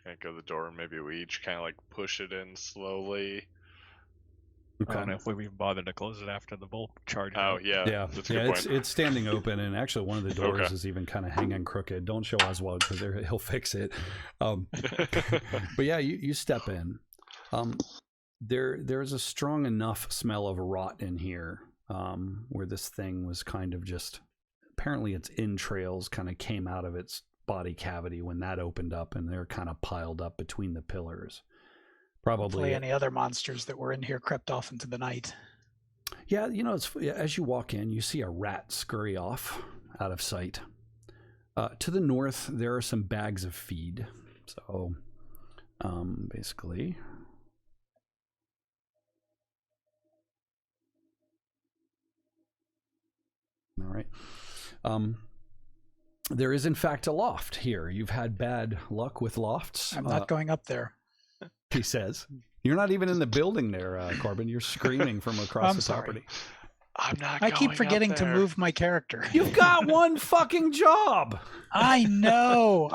Can't go to the door. Maybe we each kind of like push it in slowly. I don't know if we've even bothered to close it after the bolt charge. Oh yeah, Yeah, that's a good point. it's standing open, and actually one of the doors Okay. is even kind of hanging crooked. Don't show Oswald because he'll fix it. But yeah, you step in. There's a strong enough smell of rot in here, where this thing was kind of just, apparently its entrails kind of came out of its body cavity when that opened up, and they're kind of piled up between the pillars. Probably Hopefully any other monsters that were in here crept off into the night. Yeah, it's as you walk in, you see a rat scurry off out of sight. To the north, there are some bags of feed. So, basically, all right. There is in fact a loft here. You've had bad luck with lofts. I'm not going up there. He says. You're not even in the building there, Corbin. You're screaming from across I'm the sorry. property. I'm not. I keep going forgetting up to there. move my character. You've got one fucking job. I know,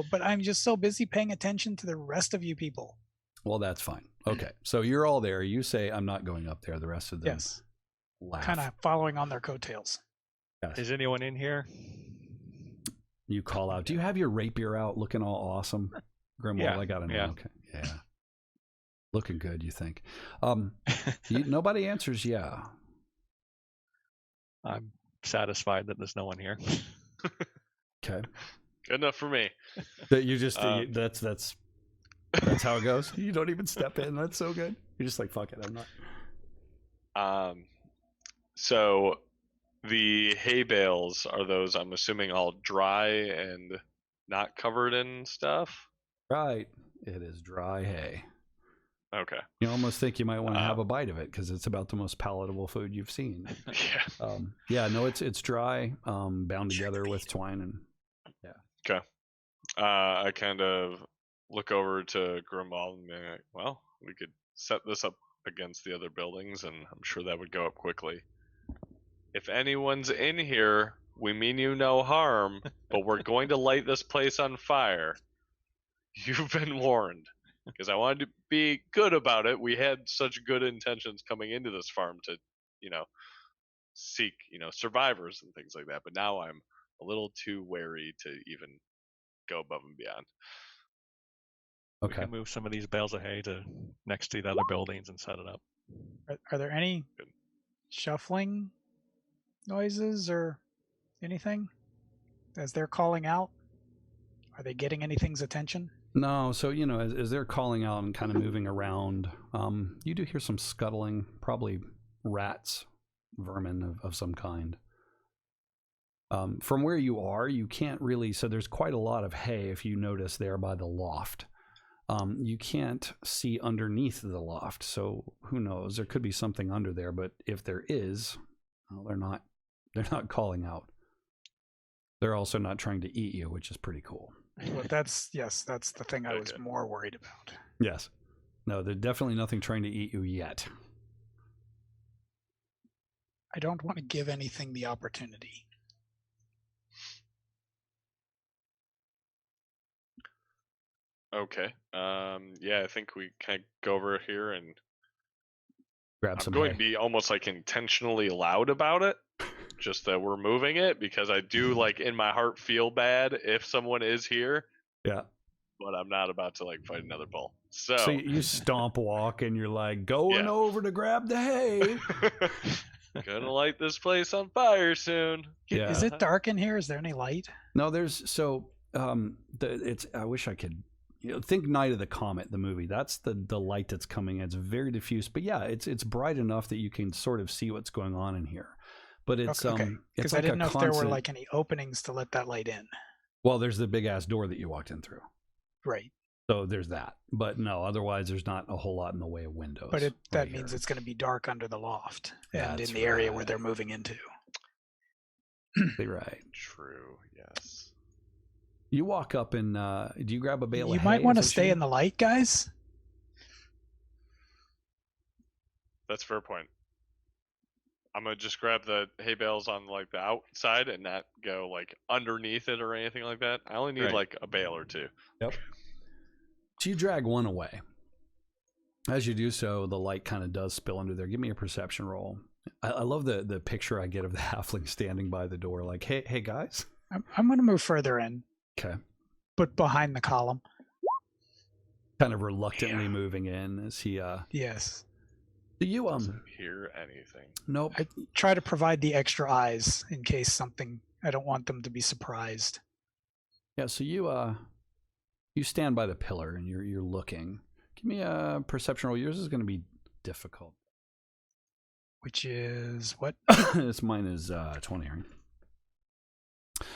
but I'm just so busy paying attention to the rest of you people. Well, that's fine. Okay, so you're all there. You say, I'm not going up there. The rest of them Yes, laugh. kind of following on their coattails. Yes. Is anyone in here? You call out, do you have your rapier out looking all awesome? Grimwald, Yeah, I got to know. yeah. Okay. Yeah. Looking good, you think. Nobody answers yeah. I'm satisfied that there's no one here. Okay. Good enough for me. That you just that's how it goes. You don't even step in. That's so good. You're just like, fuck it, I'm not. So the hay bales, are those, I'm assuming, all dry and not covered in stuff? Right. It is dry hay. Okay. You almost think you might want to have a bite of it because it's about the most palatable food you've seen. Yeah. Yeah, no, it's dry, bound together with twine, and Okay. I kind of look over to Grimwald and be like, well, we could set this up against the other buildings, and I'm sure that would go up quickly. If anyone's in here, we mean you no harm, but we're going to light this place on fire. You've been warned. Because I wanted to be good about it. We had such good intentions coming into this farm to, seek, survivors and things like that. But now I'm a little too wary to even go above and beyond. We okay. can move some of these bales of hay to next to the other buildings and set it up. Are there any Good. shuffling noises or anything as they're calling out? Are they getting anything's attention? No, so as they're calling out and kind of moving around, you do hear some scuttling, probably rats, vermin of some kind. From where you are, you can't really. So there's quite a lot of hay, if you notice, there by the loft. You can't see underneath the loft, so who knows? There could be something under there, but if there is, well, they're not calling out. They're also not trying to eat you, which is pretty cool. Well, that's the thing I was Okay. more worried about. Yes. No, there's definitely nothing trying to eat you yet. I don't want to give anything the opportunity. Okay. Yeah, I think we kind of go over here, and Grab I'm some going hay. to be almost like intentionally loud about it. Just that we're moving it, because I do in my heart feel bad if someone is here, Yeah. but I'm not about to fight another bull. So, So you stomp walk and you're like going Yeah. over to grab the hay. gonna light this place on fire soon. Yeah. Is it dark in here? Is there any light? No, there's I wish I could think Night of the Comet, the movie. That's the light that's coming in. It's very diffuse, but yeah, it's bright enough that you can sort of see what's going on in here. But it's Okay, because it's I like didn't a know if there were constant- any openings to let that light in. Well, there's the big ass door that you walked in through. Right. So there's that. But no, otherwise there's not a whole lot in the way of windows. But that right means here. it's going to be dark under the loft and That's in the area where right. they're moving into. Right. True. Yes. You walk up and do you grab a bale of hay? You might want to Is that stay you- in the light, guys. That's a fair point. I'm gonna just grab the hay bales on the outside and not go underneath it or anything like that. I only need Right. a bale or two. Yep. So you drag one away. As you do so, the light kind of does spill under there. Give me a perception roll. I love the picture I get of the halfling standing by the door, like, hey guys. I'm going to move further in. Okay. But behind the column. Kind of reluctantly moving in as he. Yes. Do you Doesn't hear anything? Nope. I try to provide the extra eyes in case something. I don't want them to be surprised. Yeah. So you stand by the pillar and you're looking. Give me a perception roll. Yours is going to be difficult. Which is what? Mine is 20. Right?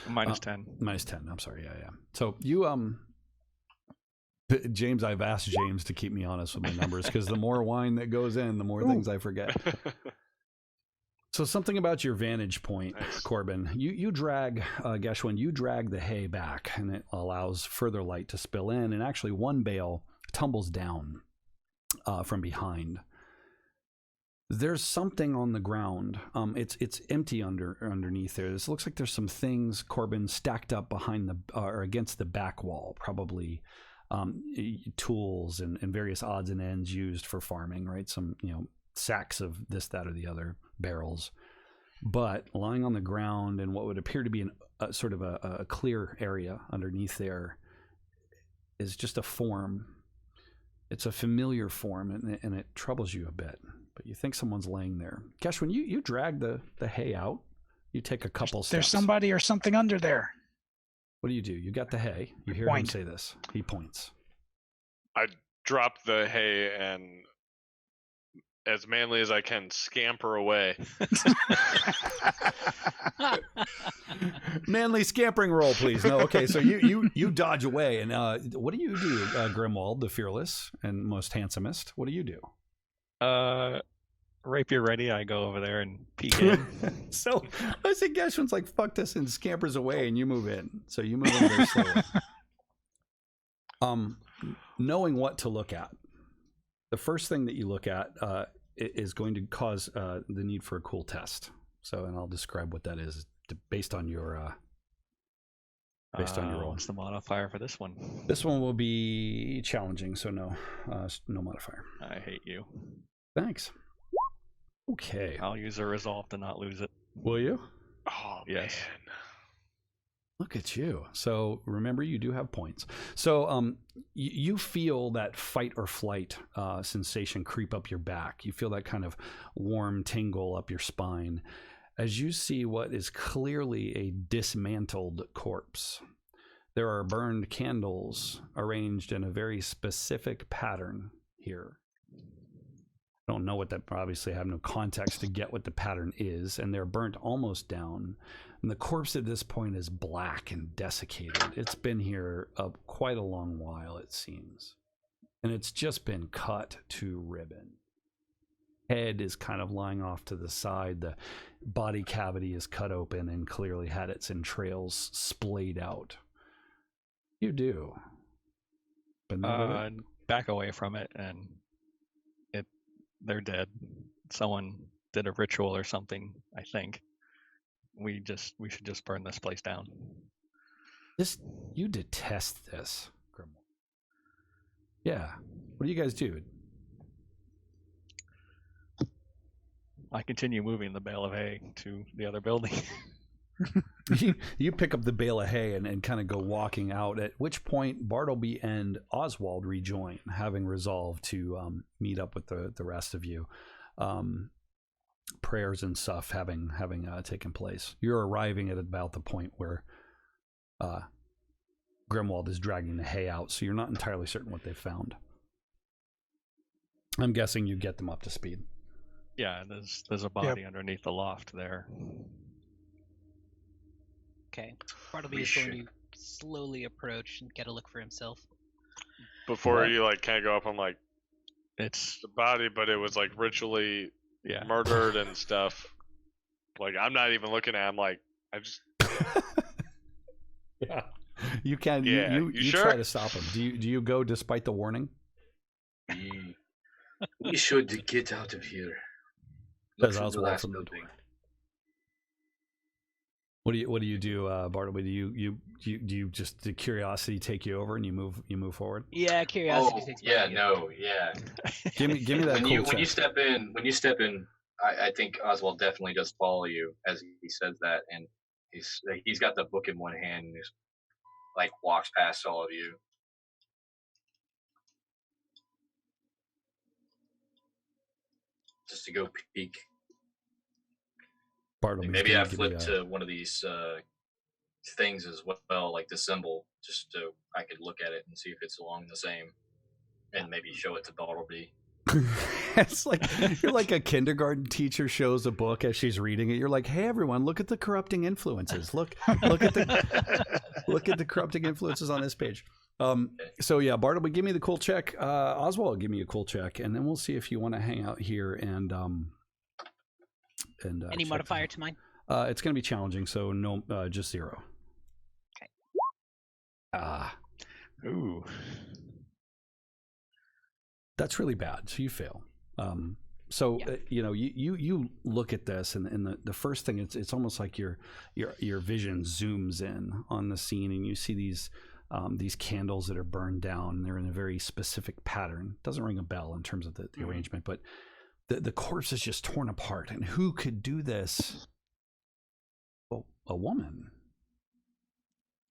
Minus 10. Minus 10. I'm sorry. Yeah. So you James, I've asked James to keep me honest with my numbers because the more wine that goes in, the more things I forget. So something about your vantage point, Corbin. You drag Geshwin. You drag the hay back, and it allows further light to spill in. And actually, one bale tumbles down from behind. There's something on the ground. It's empty underneath there. This looks like there's some things, Corbin, stacked up behind or against the back wall, probably tools and various odds and ends used for farming, right? Some sacks of this, that, or the other, barrels. But lying on the ground in what would appear to be a sort of a clear area underneath there is just a form. It's a familiar form, and it troubles you a bit. But you think someone's laying there. Gosh, when you drag the hay out, you take a couple steps. There's somebody or something under there. What do? You got the hay. You hear him say this. He points. I drop the hay and, as manly as I can, scamper away. Manly scampering roll, please. No, okay. So you dodge away, and what do you do, Grimwald, the fearless and most handsomest? What do you do? Rapier ready, I go over there and peek in. So I say Geshwin's like, fuck this, and scampers away, and you move in. So you move in very slowly. Knowing what to look at. The first thing that you look at is going to cause the need for a cool test. So, and I'll describe what that is based on your roll. What's the modifier for this one? This one will be challenging, so no modifier. I hate you. Thanks. Okay. I'll use a resolve to not lose it. Will you? Oh, yes. Man. Look at you. So remember, you do have points. So you feel that fight or flight sensation creep up your back. You feel that kind of warm tingle up your spine as you see what is clearly a dismantled corpse. There are burned candles arranged in a very specific pattern here. I don't know what that, obviously I have no context to get what the pattern is, and they're burnt almost down. And the corpse at this point is black and desiccated. It's been here quite a long while, it seems. And it's just been cut to ribbon. Head is kind of lying off to the side. The body cavity is cut open and clearly had its entrails splayed out. You do. But back away from it, and they're dead. Someone did a ritual or something, I think. We should just burn this place down. You detest this, Grimwald. Yeah. What do you guys do? I continue moving the bale of hay to the other building. You pick up the bale of hay and kind of go walking out, at which point Bartleby and Oswald rejoin, having resolved to meet up with the rest of you. Prayers and stuff having taken place. You're arriving at about the point where Grimwald is dragging the hay out, so you're not entirely certain what they've found. I'm guessing you get them up to speed. Yeah, there's a body underneath the loft there. Okay. Bartleby is going to slowly approach and get a look for himself. Before you kind of go up, I'm like, it's the body, but it was like ritually murdered and stuff. Like, I'm not even looking at him. Like, I just yeah. You can. Yeah. You sure? try to stop him. Do you go despite the warning? We should get out of here. Says Oswald from the door. What do you do, Bartleby? Do you just the curiosity take you over and you move forward? Yeah, curiosity takes me over. Give me that when you step in, I think Oswald definitely does follow you as he says that, and he's got the book in one hand and just like walks past all of you. Just to go peek. Bartleby's Maybe I flip to one of these things as well, like the symbol, just so I could look at it and see if it's along the same, and maybe show it to Bartleby. It's like you're like a kindergarten teacher shows a book as she's reading it. You're like, "Hey, everyone, look at the corrupting influences. Look at the corrupting influences on this page." So yeah, Bartleby, give me the cool check. Oswald, give me a cool check, and then we'll see if you want to hang out here and any modifier to mine? It's going to be challenging, so no, just 0. Okay. Ooh. That's really bad. So you fail. You look at this, and the first thing, it's almost like your vision zooms in on the scene, and you see these candles that are burned down. They're in a very specific pattern. Doesn't ring a bell in terms of the arrangement, but the corpse is just torn apart. And who could do this? Well, a woman.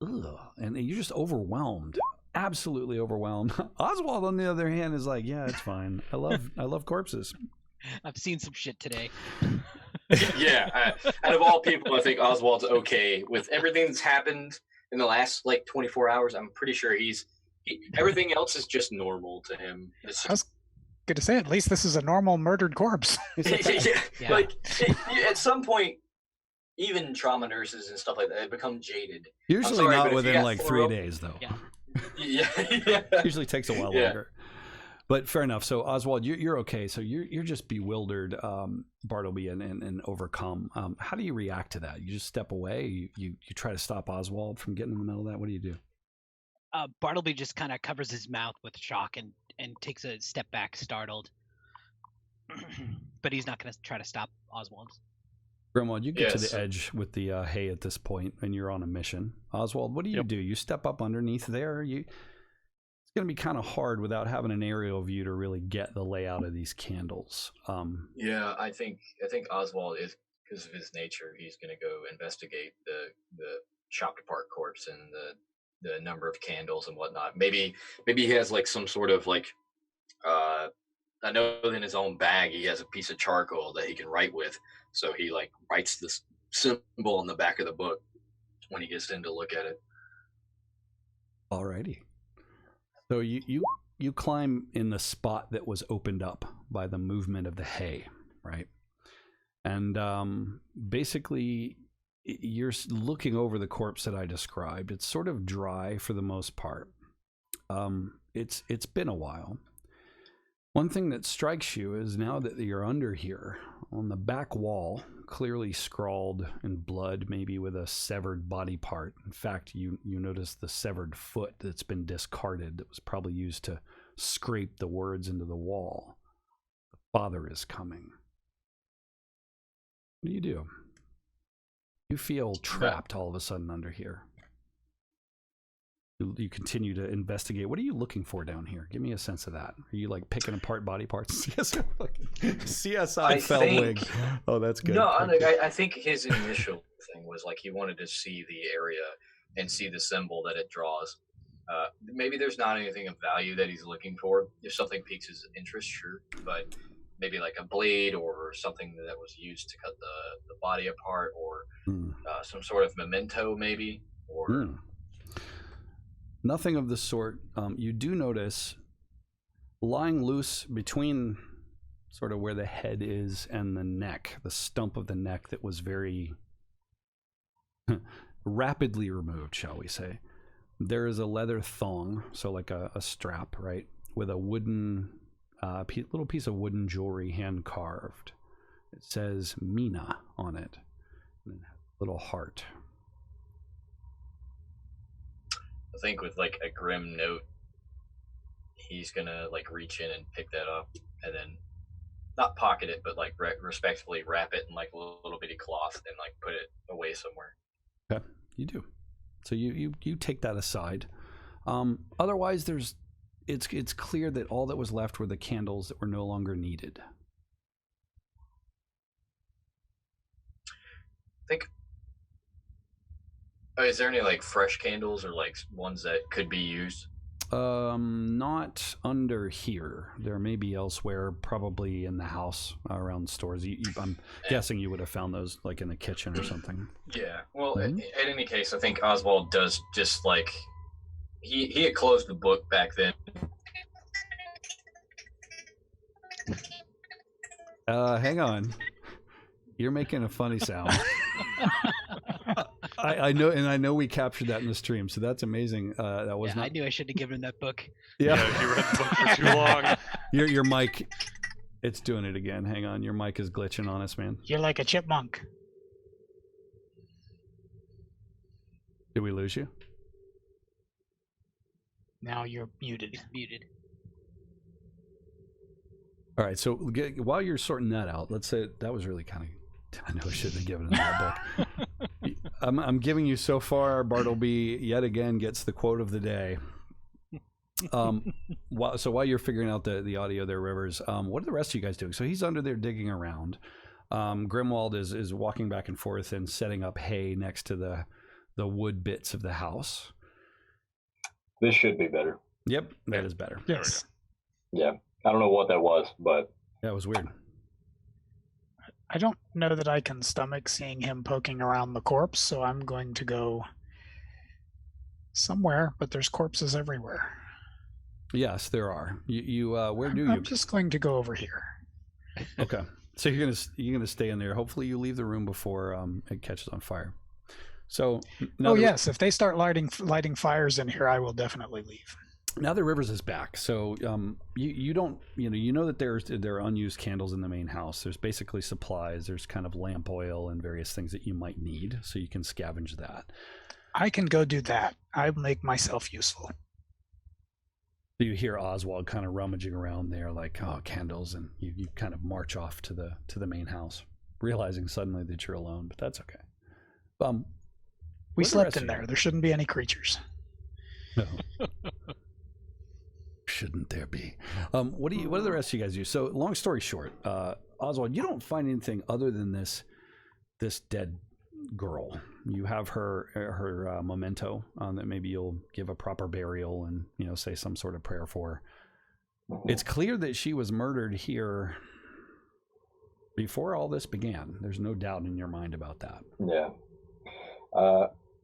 Ugh. And you're just overwhelmed. Absolutely overwhelmed. Oswald, on the other hand, is like, yeah, it's fine. I love corpses. I've seen some shit today. Yeah, out of all people, I think Oswald's okay with everything that's happened in the last 24 hours. I'm pretty sure everything else is just normal to him. I was going to say, at least this is a normal murdered corpse. Yeah. At some point, even trauma nurses and stuff like that have become jaded. Usually not within 3 days, though. Yeah. Yeah. Usually takes a while longer. But fair enough. So Oswald, you're okay. So you're just bewildered, Bartleby, and overcome. How do you react to that? You just step away. You try to stop Oswald from getting in the middle of that. What do you do? Bartleby just kind of covers his mouth with shock and takes a step back, startled. But he's not going to try to stop Oswald. Grimwald, you get to the edge with the hay at this point, and you're on a mission. Oswald, what do you do? You step up underneath there. It's going to be kind of hard without having an aerial view to really get the layout of these candles. Yeah, I think Oswald is, because of his nature, he's going to go investigate the chopped apart corpse and the number of candles and whatnot. Maybe he has some sort of I know in his own bag he has a piece of charcoal that he can write with. So he writes this symbol on the back of the book when he gets in to look at it. Alrighty. So you climb in the spot that was opened up by the movement of the hay, right? And basically you're looking over the corpse that I described. It's sort of dry for the most part. It's been a while. One thing that strikes you is now that you're under here, on the back wall, clearly scrawled in blood, maybe with a severed body part. In fact, you notice the severed foot that's been discarded that was probably used to scrape the words into the wall. The Father is coming. What do you do? You feel trapped all of a sudden under here. You continue to investigate. What are you looking for down here? Give me a sense of that. Are you picking apart body parts? CSI Feldwig. Oh, that's good. No, I think his initial thing was he wanted to see the area and see the symbol that it draws. Maybe there's not anything of value that he's looking for. If something piques his interest, sure. But maybe a blade or something that was used to cut the body apart, or some sort of memento, maybe, or. Nothing of the sort. You do notice lying loose between sort of where the head is and the neck, the stump of the neck that was very rapidly removed, shall we say. There is a leather thong, so a strap, right, with a wooden, little piece of wooden jewelry hand carved. It says Mina on it, and a little heart. I think with a grim note, he's gonna reach in and pick that up, and then not pocket it, but respectfully wrap it in a little bitty cloth and put it away somewhere. you do. So you take that aside. Otherwise, it's clear that all that was left were the candles that were no longer needed. I think. Oh, is there any like fresh candles or like ones that could be used? Not under here. There may be elsewhere, probably in the house, around stores. I'm guessing you would have found those like in the kitchen or something. Yeah. Well, in any case, I think Oswald does just like he had closed the book back then. Hang on. You're making a funny sound. I know, and I know we captured that in the stream, so that's amazing. That was not. I knew I shouldn't have given him that book. Yeah, if you read the book for too long. Your mic, it's doing it again. Hang on, your mic is glitching on us, man. You're like a chipmunk. Did we lose you? Now you're muted. He's muted. All right, so while you're sorting that out, let's say that was really kind of. I know I shouldn't have given him that book. I'm giving you so far. Bartleby yet again gets the quote of the day. So while you're figuring out the audio there, Rivers, what are the rest of you guys doing? So he's under there digging around. Grimwald is walking back and forth and setting up hay next to the wood bits of the house. This should be better. Yep, that is better. Yes. Yeah. I don't know what that was, but That was weird. I don't know that I can stomach seeing him poking around the corpse, so I'm going to go somewhere, but there's corpses everywhere. Yes, there are. Where do you? I'm just going to go over here. Okay. So you're gonna stay in there. Hopefully you leave the room before it catches on fire. So now Yes, if they start lighting fires in here, I will definitely leave. Now that Rivers is back, so you don't you know that there are unused candles in the main house. There's basically supplies. There's kind of lamp oil and various things that you might need, so you can scavenge that. I can go do that. I'll make myself useful. So you hear Oswald kind of rummaging around there, like candles, and you kind of march off to the main house, realizing suddenly that you're alone. But that's okay. We slept in there. There shouldn't be any creatures. No. Shouldn't there be? What do the rest of you guys do? So, long story short, Oswald, you don't find anything other than this dead girl. You have her memento that maybe you'll give a proper burial and say some sort of prayer for her. It's clear that she was murdered here before all this began. There's no doubt in your mind about that. Yeah.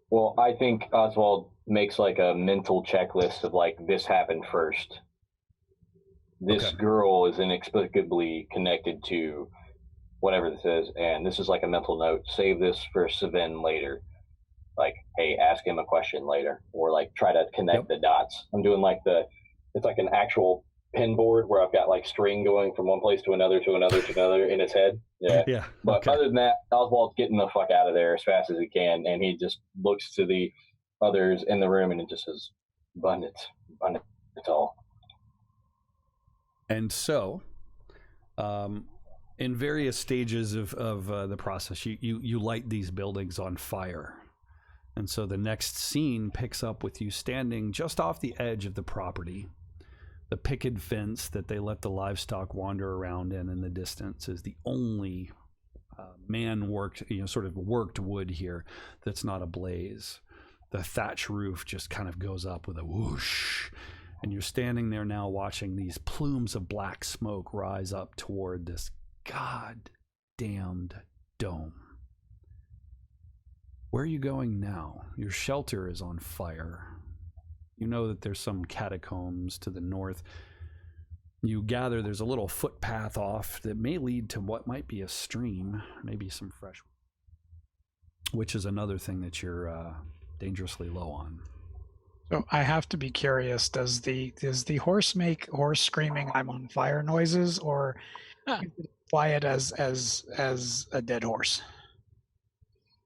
Well, I think Oswald makes like a mental checklist of like, this happened first. This girl is inexplicably connected to whatever this is, and this is like a mental note. Save this for Savin later. Like, hey, ask him a question later, or like try to connect the dots. I'm doing like it's like an actual pin board where I've got like string going from one place to another in his head. Yeah. Yeah. But other than that, Oswald's getting the fuck out of there as fast as he can, and he just looks to the others in the room and it just says, abundance, it's all. And so, in various stages of the process, you light these buildings on fire. And so the next scene picks up with you standing just off the edge of the property. The picket fence that they let the livestock wander around in the distance is the only man-worked, sort of worked wood here that's not ablaze. The thatch roof just kind of goes up with a whoosh, and you're standing there now watching these plumes of black smoke rise up toward this god-damned dome. Where are you going now? Your shelter is on fire. You know that there's some catacombs to the north. You gather there's a little footpath off that may lead to what might be a stream, maybe some fresh, which is another thing that you're dangerously low on. So I have to be curious, does the horse make horse screaming I'm on fire noises, or is it quiet as a dead horse?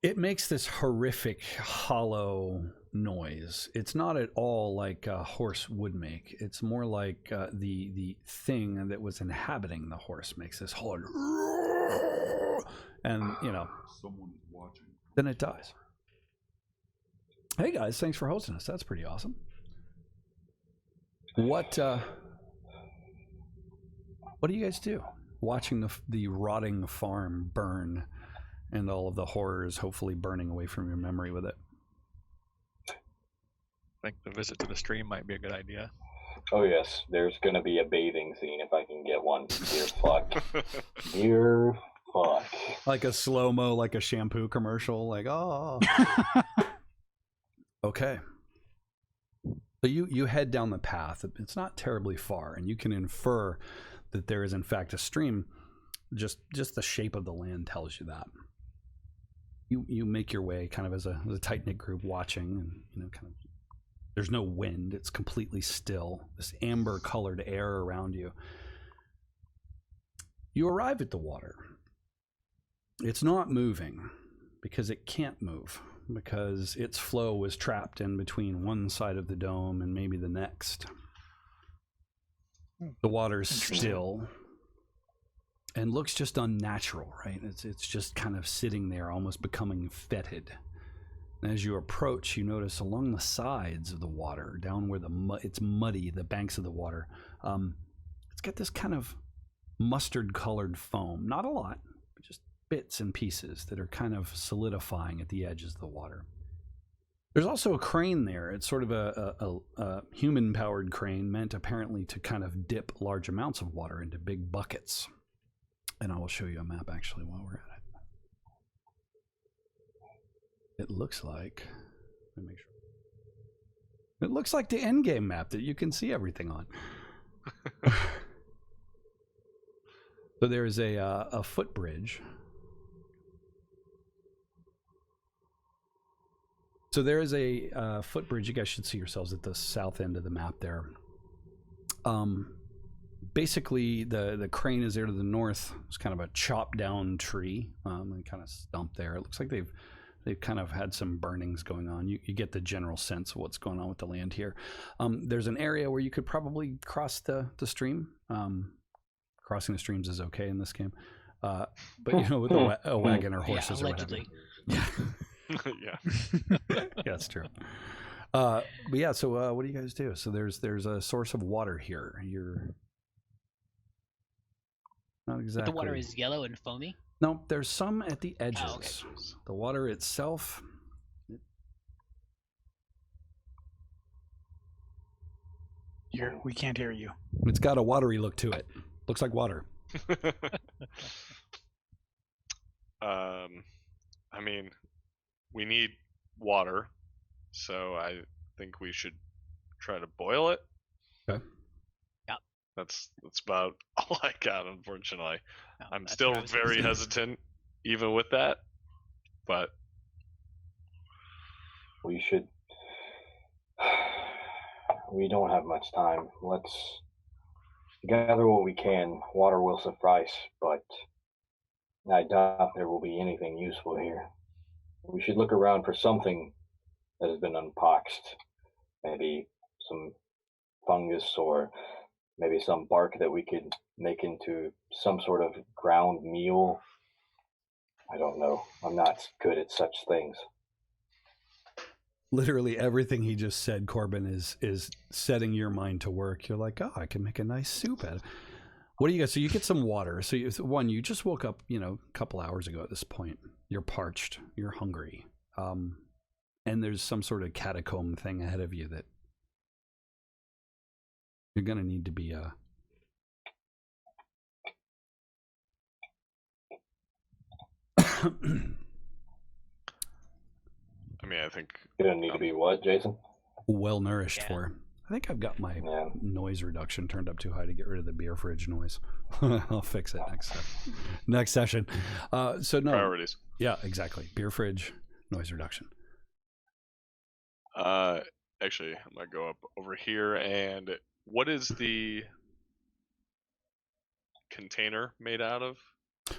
It makes this horrific hollow noise. It's not at all like a horse would make. It's more like the thing that was inhabiting the horse makes this hollow, and someone's watching. Then it dies. Hey guys, thanks for hosting us. That's pretty awesome. What do you guys do? Watching the rotting farm burn and all of the horrors hopefully burning away from your memory with it. I think the visit to the stream might be a good idea. Oh yes, there's gonna be a bathing scene if I can get one. Dear fuck. Dear fuck. Like a slow-mo, like a shampoo commercial, like, oh. Okay. So you head down the path. It's not terribly far, and you can infer that there is in fact a stream. Just the shape of the land tells you that. You make your way kind of as a tight-knit group watching, and kind of there's no wind. It's completely still. This amber-colored air around you. You arrive at the water. It's not moving because it can't move, because its flow was trapped in between one side of the dome and maybe the next. The water's still and looks just unnatural, right? It's just kind of sitting there, almost becoming fetid. And as you approach, you notice along the sides of the water, down where it's muddy, the banks of the water, it's got this kind of mustard-colored foam. Not a lot, but just bits and pieces that are kind of solidifying at the edges of the water. There's also a crane there. It's sort of a human-powered crane meant apparently to kind of dip large amounts of water into big buckets. And I will show you a map actually while we're at it. It looks like, let me make sure. It looks like the endgame map that you can see everything on. So there is a footbridge. So there is a footbridge. You guys should see yourselves at the south end of the map there. Basically, the crane is there to the north. It's kind of a chopped down tree and kind of stump there. It looks like they've kind of had some burnings going on. You get the general sense of what's going on with the land here. There's an area where you could probably cross the stream. Crossing the streams is okay in this game. But, with a wagon or horses or whatever. Yeah. Yeah. Yeah, that's true. But yeah, so what do you guys do? So there's a source of water here. You're not exactly. But the water is yellow and foamy? No, there's some at the edges. Oh, okay. The water itself. We can't hear you. It's got a watery look to it. Looks like water. I mean, we need water, so I think we should try to boil it. Okay. Yep. That's about all I got, unfortunately. No, I'm still very hesitant, even with that, but we should. We don't have much time. Let's gather what we can. Water will suffice, but I doubt there will be anything useful here. We should look around for something that has been unboxed. Maybe some fungus, or maybe some bark that we could make into some sort of ground meal. I don't know. I'm not good at such things. Literally everything he just said, Corbin, is setting your mind to work. You're like, oh, I can make a nice soup out of it. What do you guys? So you get some water. So you just woke up, a couple hours ago at this point. You're parched. You're hungry. And there's some sort of catacomb thing ahead of you that you're going to need to be I mean, I think You're gonna need to be what, Jason? well nourished for. I think I've got my noise reduction turned up too high to get rid of the beer fridge noise. I'll fix it next session. So no priorities. Yeah, exactly. Beer fridge, noise reduction. Actually, I'm gonna go up over here. And what is the container made out of?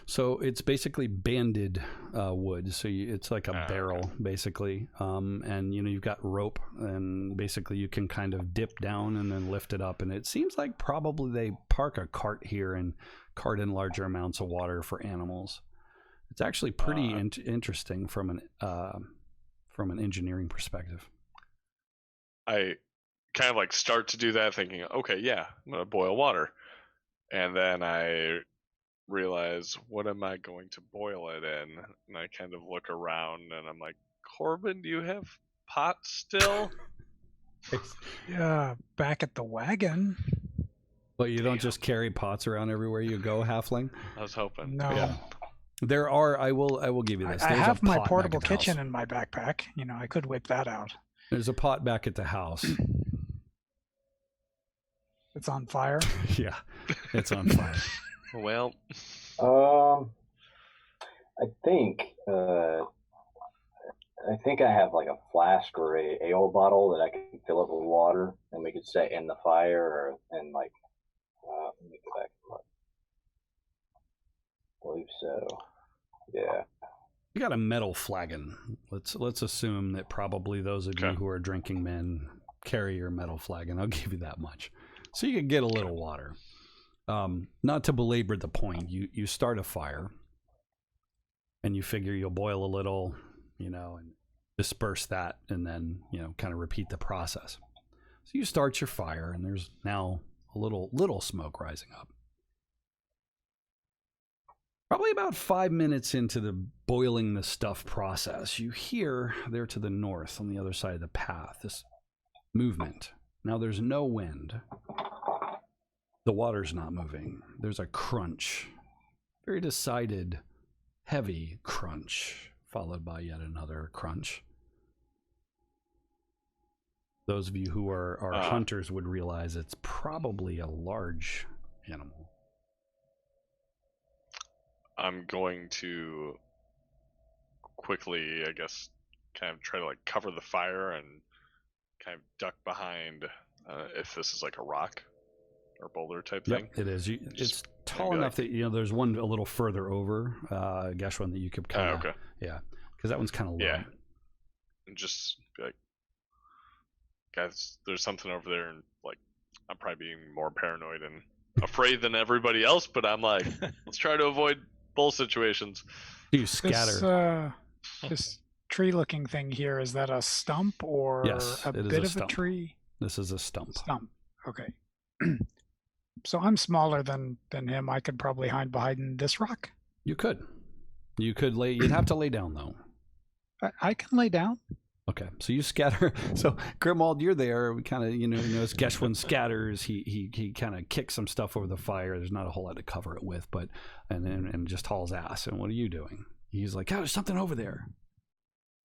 So it's basically banded wood. So it's like a barrel, basically. And you've got rope, and basically you can kind of dip down and then lift it up. And it seems like probably they park a cart here and cart in larger amounts of water for animals. It's actually pretty interesting from from an engineering perspective. I kind of like start to do that thinking, okay, yeah, I'm going to boil water. And then I realize, what am I going to boil it in? And I kind of look around and I'm like, Corbin, do you have pots still? Yeah, back at the wagon. But you don't just carry pots around everywhere you go, halfling? I was hoping. No. Yeah. There are, I will give you this. I There's have a my pot portable back at the kitchen house. in my backpack. You know, I could whip that out. There's a pot back at the house. It's on fire. Yeah, it's on fire. Well, I think I have like a flask or a ale bottle that I can fill up with water, and we could set in the fire, and like let me go back and look. I believe so. Yeah. You got a metal flagon. Let's assume that probably those of you who are drinking men carry your metal flagon. I'll give you that much. So you can get a little water. Not to belabor the point, you start a fire, and you figure you'll boil a little, and disperse that, and then, kind of repeat the process. So you start your fire, and there's now a little smoke rising up. Probably about 5 minutes into the boiling the stuff process, you hear there to the north on the other side of the path this movement. Now there's no wind. The water's not moving. There's a crunch. Very decided, heavy crunch, followed by yet another crunch. Those of you who are hunters would realize it's probably a large animal. I'm going to quickly, I guess, kind of try to like cover the fire and kind of duck behind if this is like a rock or boulder type thing. It is. It's tall enough that there's one a little further over, Geshwan, that you could kind of because that one's kind of low. Yeah, and just be like, guys, there's something over there, and like I'm probably being more paranoid and afraid than everybody else, but I'm like, let's try to avoid bull situations. You scatter. This tree-looking thing here, is that a stump or yes, a bit of a tree? This is a stump. Stump. Okay. So I'm smaller than him. I could probably hide behind this rock. You could lay. You'd have to lay down though. I can lay down. Okay, so you scatter. So Grimwald, you're there. We kind of, as Geshwan scatters, he kind of kicks some stuff over the fire. There's not a whole lot to cover it with, but and just hauls ass. And what are you doing? He's like, oh, there's something over there.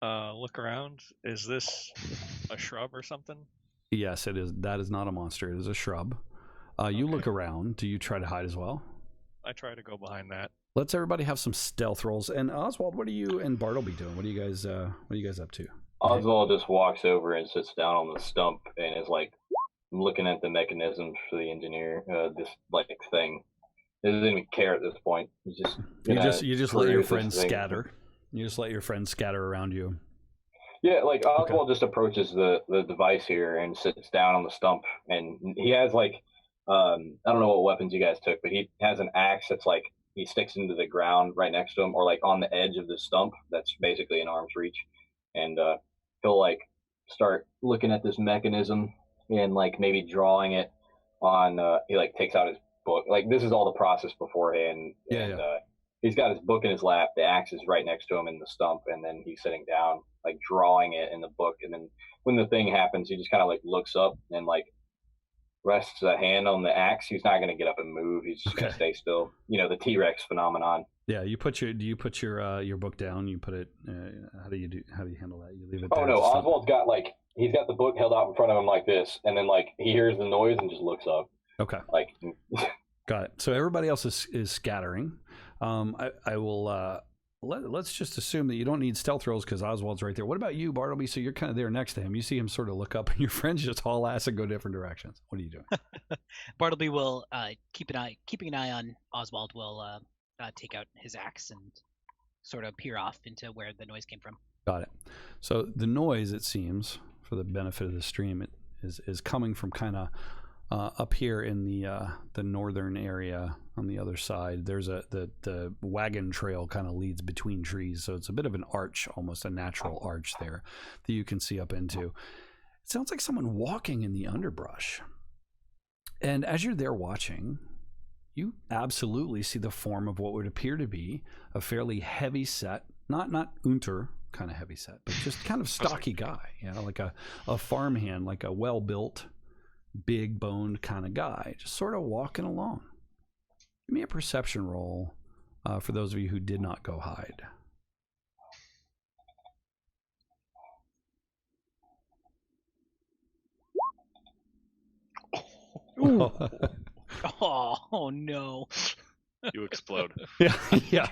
Look around. Is this a shrub or something? Yes, it is. That is not a monster. It is a shrub. You look around. Do you try to hide as well? I try to go behind that. Let's everybody have some stealth rolls. And Oswald, what are you and Bartleby doing? What are you guys up to? Oswald just walks over and sits down on the stump and is like looking at the mechanisms for the engineer. This like thing. He doesn't even care at this point. He's just you just let your friends scatter. You just let your friends scatter around you. Yeah, like Oswald just approaches the device here and sits down on the stump, and he has like I don't know what weapons you guys took, but he has an axe that's like he sticks into the ground right next to him, or like on the edge of the stump. That's basically in arm's reach, and he'll like start looking at this mechanism and like maybe drawing it on. He like takes out his book. Like this is all the process beforehand. He's got his book in his lap. The axe is right next to him in the stump, and then he's sitting down, like drawing it in the book. And then when the thing happens, he just kind of like looks up and like rests a hand on the axe. He's not going to get up and move. He's just going to stay still. The T-Rex phenomenon. Yeah, do you put your book down? You put it. How do you handle that? You leave it. Oh no, Oswald's got he's got the book held out in front of him like this, and then like he hears the noise and just looks up. Okay. Like. Got it. So everybody else is scattering. I will. Let's just assume that you don't need stealth rolls because Oswald's right there. What about you, Bartleby? So you're kind of there next to him. You see him sort of look up, and your friends just haul ass and go different directions. What are you doing? Bartleby will keeping an eye on Oswald. Will take out his axe and sort of peer off into where the noise came from. Got it. So the noise, it seems, for the benefit of the stream, is coming from kind of up here in the northern area on the other side. There's the wagon trail kind of leads between trees, so it's a bit of an arch, almost a natural arch there that you can see up into. It sounds like someone walking in the underbrush. And as you're there watching, you absolutely see the form of what would appear to be a fairly heavy set, not unter kind of heavy set, but just kind of stocky guy, like a farmhand, like a well-built, big boned kind of guy, just sort of walking along. Give me a perception roll for those of you who did not go hide. Oh no. You explode. Yeah.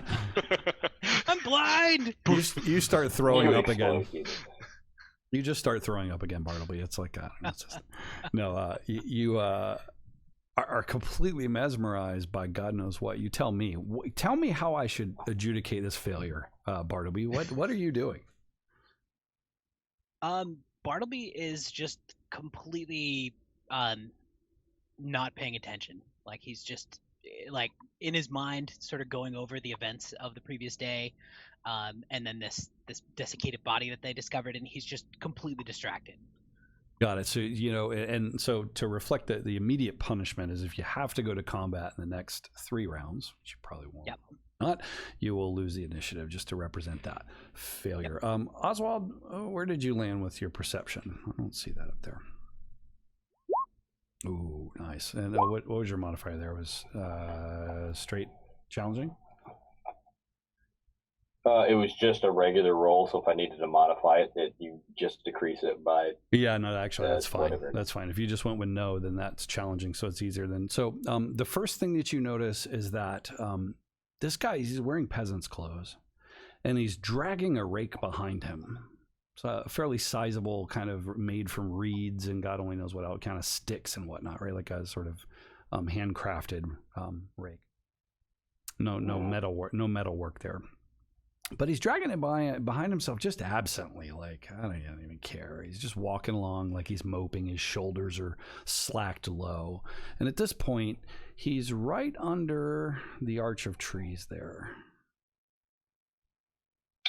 I'm blind. You start throwing up again. You just start throwing up again, Bartleby. It's like, I don't know. It's just, no, you are completely mesmerized by God knows what. You tell me. Tell me how I should adjudicate this failure, Bartleby. What are you doing? Bartleby is just completely not paying attention. Like he's just like in his mind, sort of going over the events of the previous day, and then this desiccated body that they discovered, and he's just completely distracted. Got it. So, and so to reflect the immediate punishment is if you have to go to combat in the next 3 rounds, which you probably won't. Yep. Not, you will lose the initiative just to represent that failure. Yep. Oswald, where did you land with your perception? I don't see that up there. Ooh, nice. And what was your modifier there? Was straight challenging? It was just a regular roll, so if I needed to modify it, you just decrease it by... Yeah, no, actually, that's fine. Whatever. That's fine. If you just went with no, then that's challenging, so it's easier then. So the first thing that you notice is that this guy, he's wearing peasant's clothes, and he's dragging a rake behind him. It's a fairly sizable, kind of made from reeds and God only knows what else, kind of sticks and whatnot, right? Like a sort of handcrafted rake. No metal work there. But he's dragging it behind himself just absently, like, I don't even care. He's just walking along like he's moping. His shoulders are slacked low. And at this point, he's right under the arch of trees there.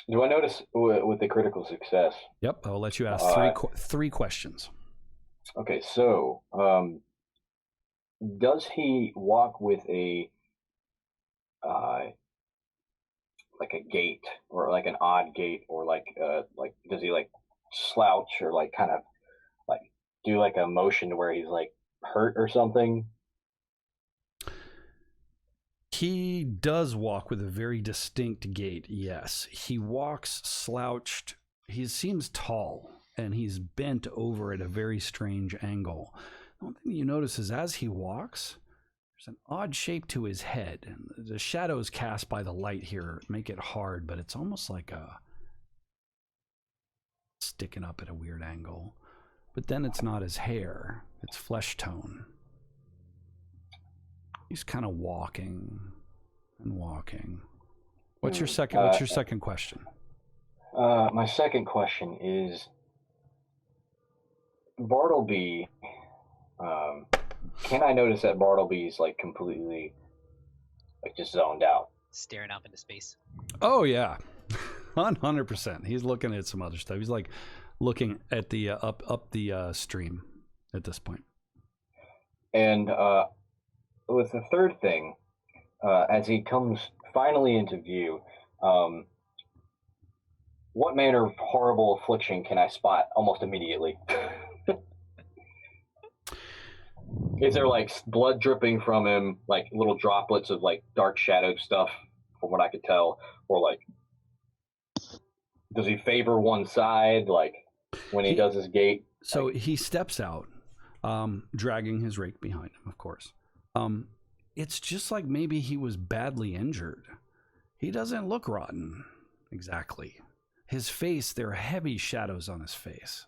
Do I notice with the critical success? Yep, I'll let you ask three questions. Okay, so does he walk with a like a gait or like an odd gait, or like does he like slouch or like kind of like do like a motion to where he's like hurt or something? He does walk with a very distinct gait, yes. He walks slouched. He seems tall, and he's bent over at a very strange angle. The one thing you notice is as he walks, there's an odd shape to his head. And the shadows cast by the light here make it hard, but it's almost like a sticking up at a weird angle. But then it's not his hair, it's flesh tone. He's kind of walking and walking. What's your second question? My second question is, Bartleby, can I notice that Bartleby's like completely like just zoned out? Staring off into space. Oh yeah. 100%. He's looking at some other stuff. He's like looking at the up the stream at this point. And with the third thing, as he comes finally into view, what manner of horrible affliction can I spot almost immediately? Is there like blood dripping from him, like little droplets of like dark shadowed stuff, from what I could tell, or like does he favor one side, like when he does his gait? So he steps out, dragging his rake behind him, of course. It's just like maybe he was badly injured. He doesn't look rotten, exactly. His face, there are heavy shadows on his face.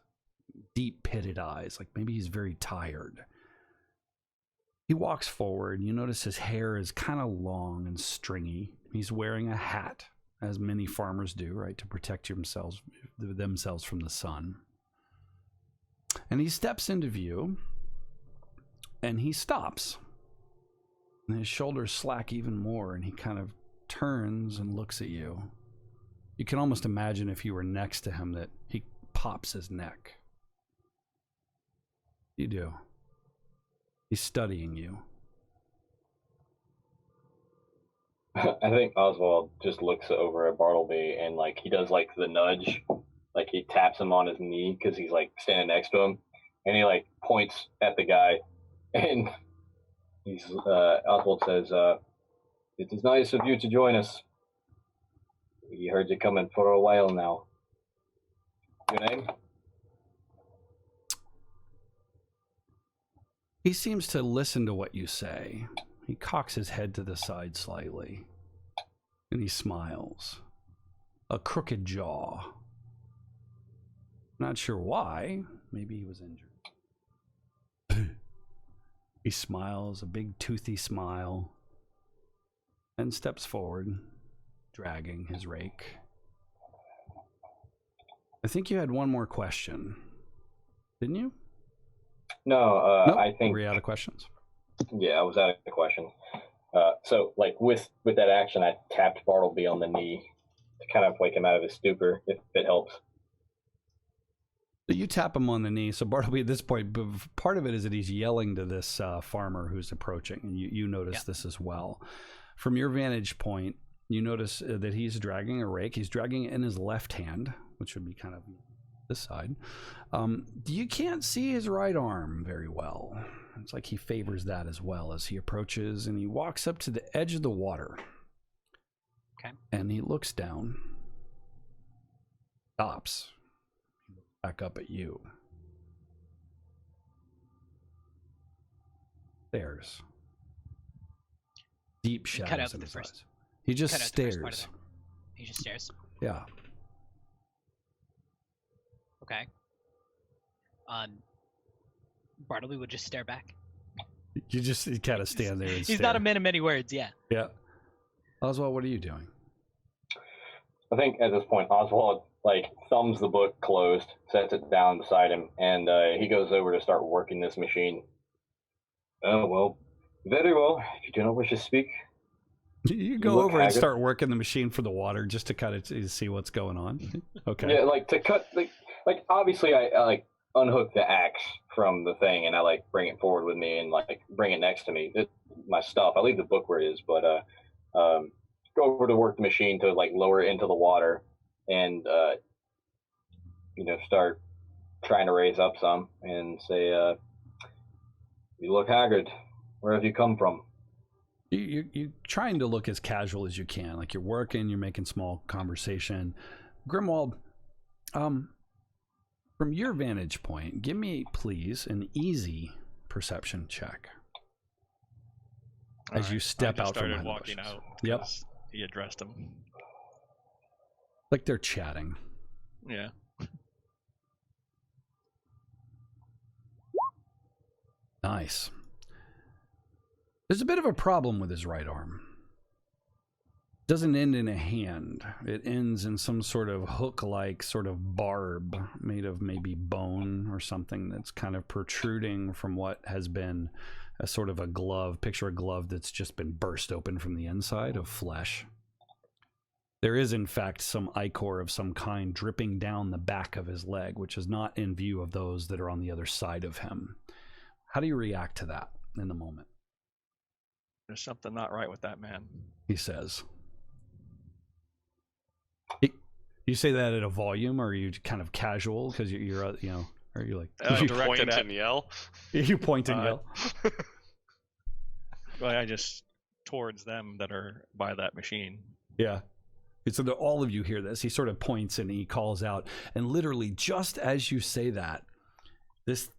Deep pitted eyes, like maybe he's very tired. He walks forward. You notice his hair is kind of long and stringy. He's wearing a hat, as many farmers do, right, to protect themselves from the sun. And he steps into view, and he stops. And his shoulders slack even more, and he kind of turns and looks at you. You can almost imagine if you were next to him that he pops his neck. You do. He's studying you. I think Oswald just looks over at Bartleby and like he does like the nudge, like he taps him on his knee because he's like standing next to him, and he like points at the guy, and he's Oswald says, "It is nice of you to join us. We heard you coming for a while now. Your name?" He seems to listen to what you say. He cocks his head to the side slightly, and he smiles. A crooked jaw. Not sure why. Maybe he was injured. He smiles, a big toothy smile, and steps forward, dragging his rake. I think you had one more question, didn't you? No, Nope. I think Were you out of questions? Yeah, I was out of the question. So, like, with that action, I tapped Bartleby on the knee to kind of wake him out of his stupor, if it helps. So you tap him on the knee. So Bartleby, at this point, part of it is that he's yelling to this farmer who's approaching, and you notice this as well. From your vantage point, you notice that he's dragging a rake. He's dragging it in his left hand, which would be kind of this side. You can't see his right arm very well. It's like he favors that as well as he approaches, and he walks up to the edge of the water. Okay. And he looks down, stops, back up at you. Stares. Deep shadows cut out in the his first- eyes. He just cut out the first part of stares. He just stares. Yeah. Okay. Bartleby would just stare back. You kind of stand there and He's stare. not a man of many words, yeah. Yeah. Oswald, what are you doing? I think at this point, Oswald, like, thumbs the book closed, sets it down beside him, and he goes over to start working this machine. Oh, well, very well. If you do not wish to speak. You go look over and haggard. start working the machine for the water just to kind of see what's going on. Okay. Yeah, like, to cut, like obviously, I like, unhook the axe from the thing, and I, like, bring it forward with me and, like, bring it next to me. My stuff. I leave the book where it is, but, go over to work the machine to, like, lower it into the water and, start trying to raise up some and say, you look haggard. Where have you come from? You're trying to look as casual as you can. Like, you're working, you're making small conversation. Grimwald, from your vantage point, give me, please, an easy perception check. As you step out from started behind the walking bushes. out. Yep. 'Cause he addressed him. Like they're chatting. Yeah. Nice. There's a bit of a problem with his right arm. It doesn't end in a hand. It ends in some sort of hook-like sort of barb made of maybe bone or something that's kind of protruding from what has been a sort of a glove. Picture a glove that's just been burst open from the inside of flesh. There is, in fact, some ichor of some kind dripping down the back of his leg, which is not in view of those that are on the other side of him. How do you react to that in the moment? There's something not right with that man. He says. You say that at a volume, or are you kind of casual because you're or are you like You directed point at- and yell. you point and yell? Well, I just towards them that are by that machine. Yeah. And so that all of you hear this. He sort of points and he calls out, and literally just as you say that, this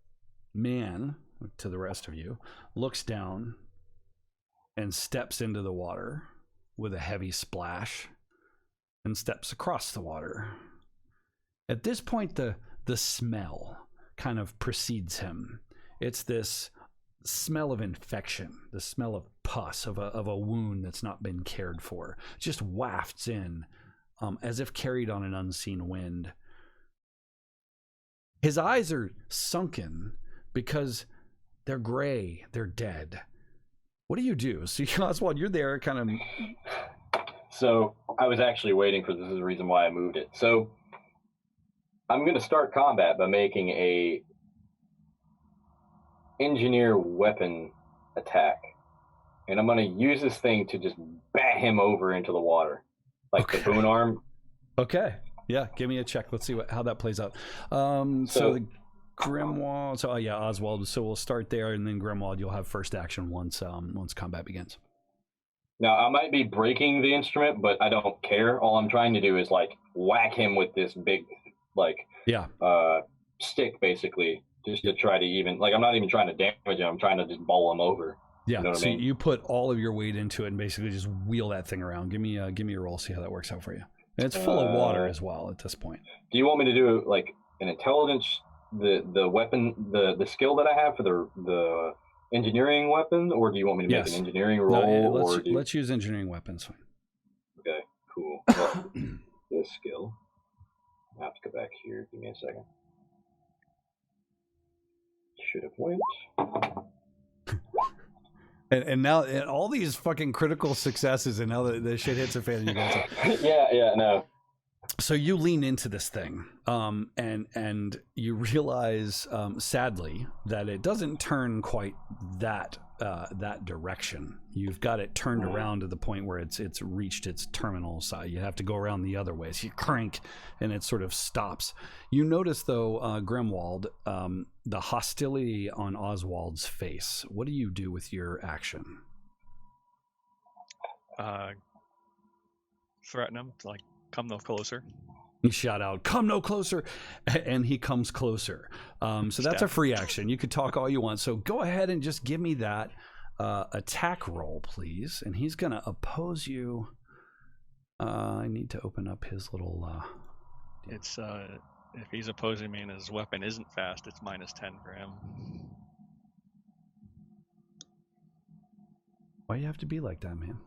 man, to the rest of you, looks down and steps into the water with a heavy splash and steps across the water. At this point, the smell kind of precedes him. It's this smell of infection, the smell of pus, of a wound that's not been cared for. It just wafts in as if carried on an unseen wind. His eyes are sunken because they're gray, they're dead. What do you do? So, Oswald, you're there, kind of. So I was actually waiting for this. Is the reason why I moved it. So I'm going to start combat by making a engineer weapon attack, and I'm going to use this thing to just bat him over into the water, like the boon arm. Okay. Yeah. Give me a check. Let's see how that plays out. So the Grimwald. So yeah, Oswald. So we'll start there, and then Grimwald, you'll have first action once combat begins. Now I might be breaking the instrument, but I don't care. All I'm trying to do is like whack him with this big, like stick, basically, just to try to even like I'm not even trying to damage him. I'm trying to just bowl him over. Yeah. You know what I mean? You put all of your weight into it and basically just wheel that thing around. Give me a roll. See how that works out for you. And it's full of water as well at this point. Do you want me to do like an intelligence, the weapon, the skill that I have for the engineering weapon, or do you want me to make an engineering roll? No, let's use engineering weapons. Okay, cool. Well, this skill. I have to go back here. Give me a second. Should have went. And now all these fucking critical successes, and now the shit hits a fan. You guys. Yeah, no. So you lean into this thing, and you realize, sadly, that it doesn't turn quite that direction. You've got it turned around to the point where it's reached its terminal side. You have to go around the other way. So you crank, and it sort of stops. You notice, though, Grimwald, the hostility on Oswald's face. What do you do with your action? Threaten him to come no closer. You shout out, "Come no closer," and he comes closer. So that's a free action. You could talk all you want. So go ahead and just give me that attack roll, please. And he's going to oppose you. I need to open up his little... It's if he's opposing me and his weapon isn't fast, it's -10 for him. Why you have to be like that, man?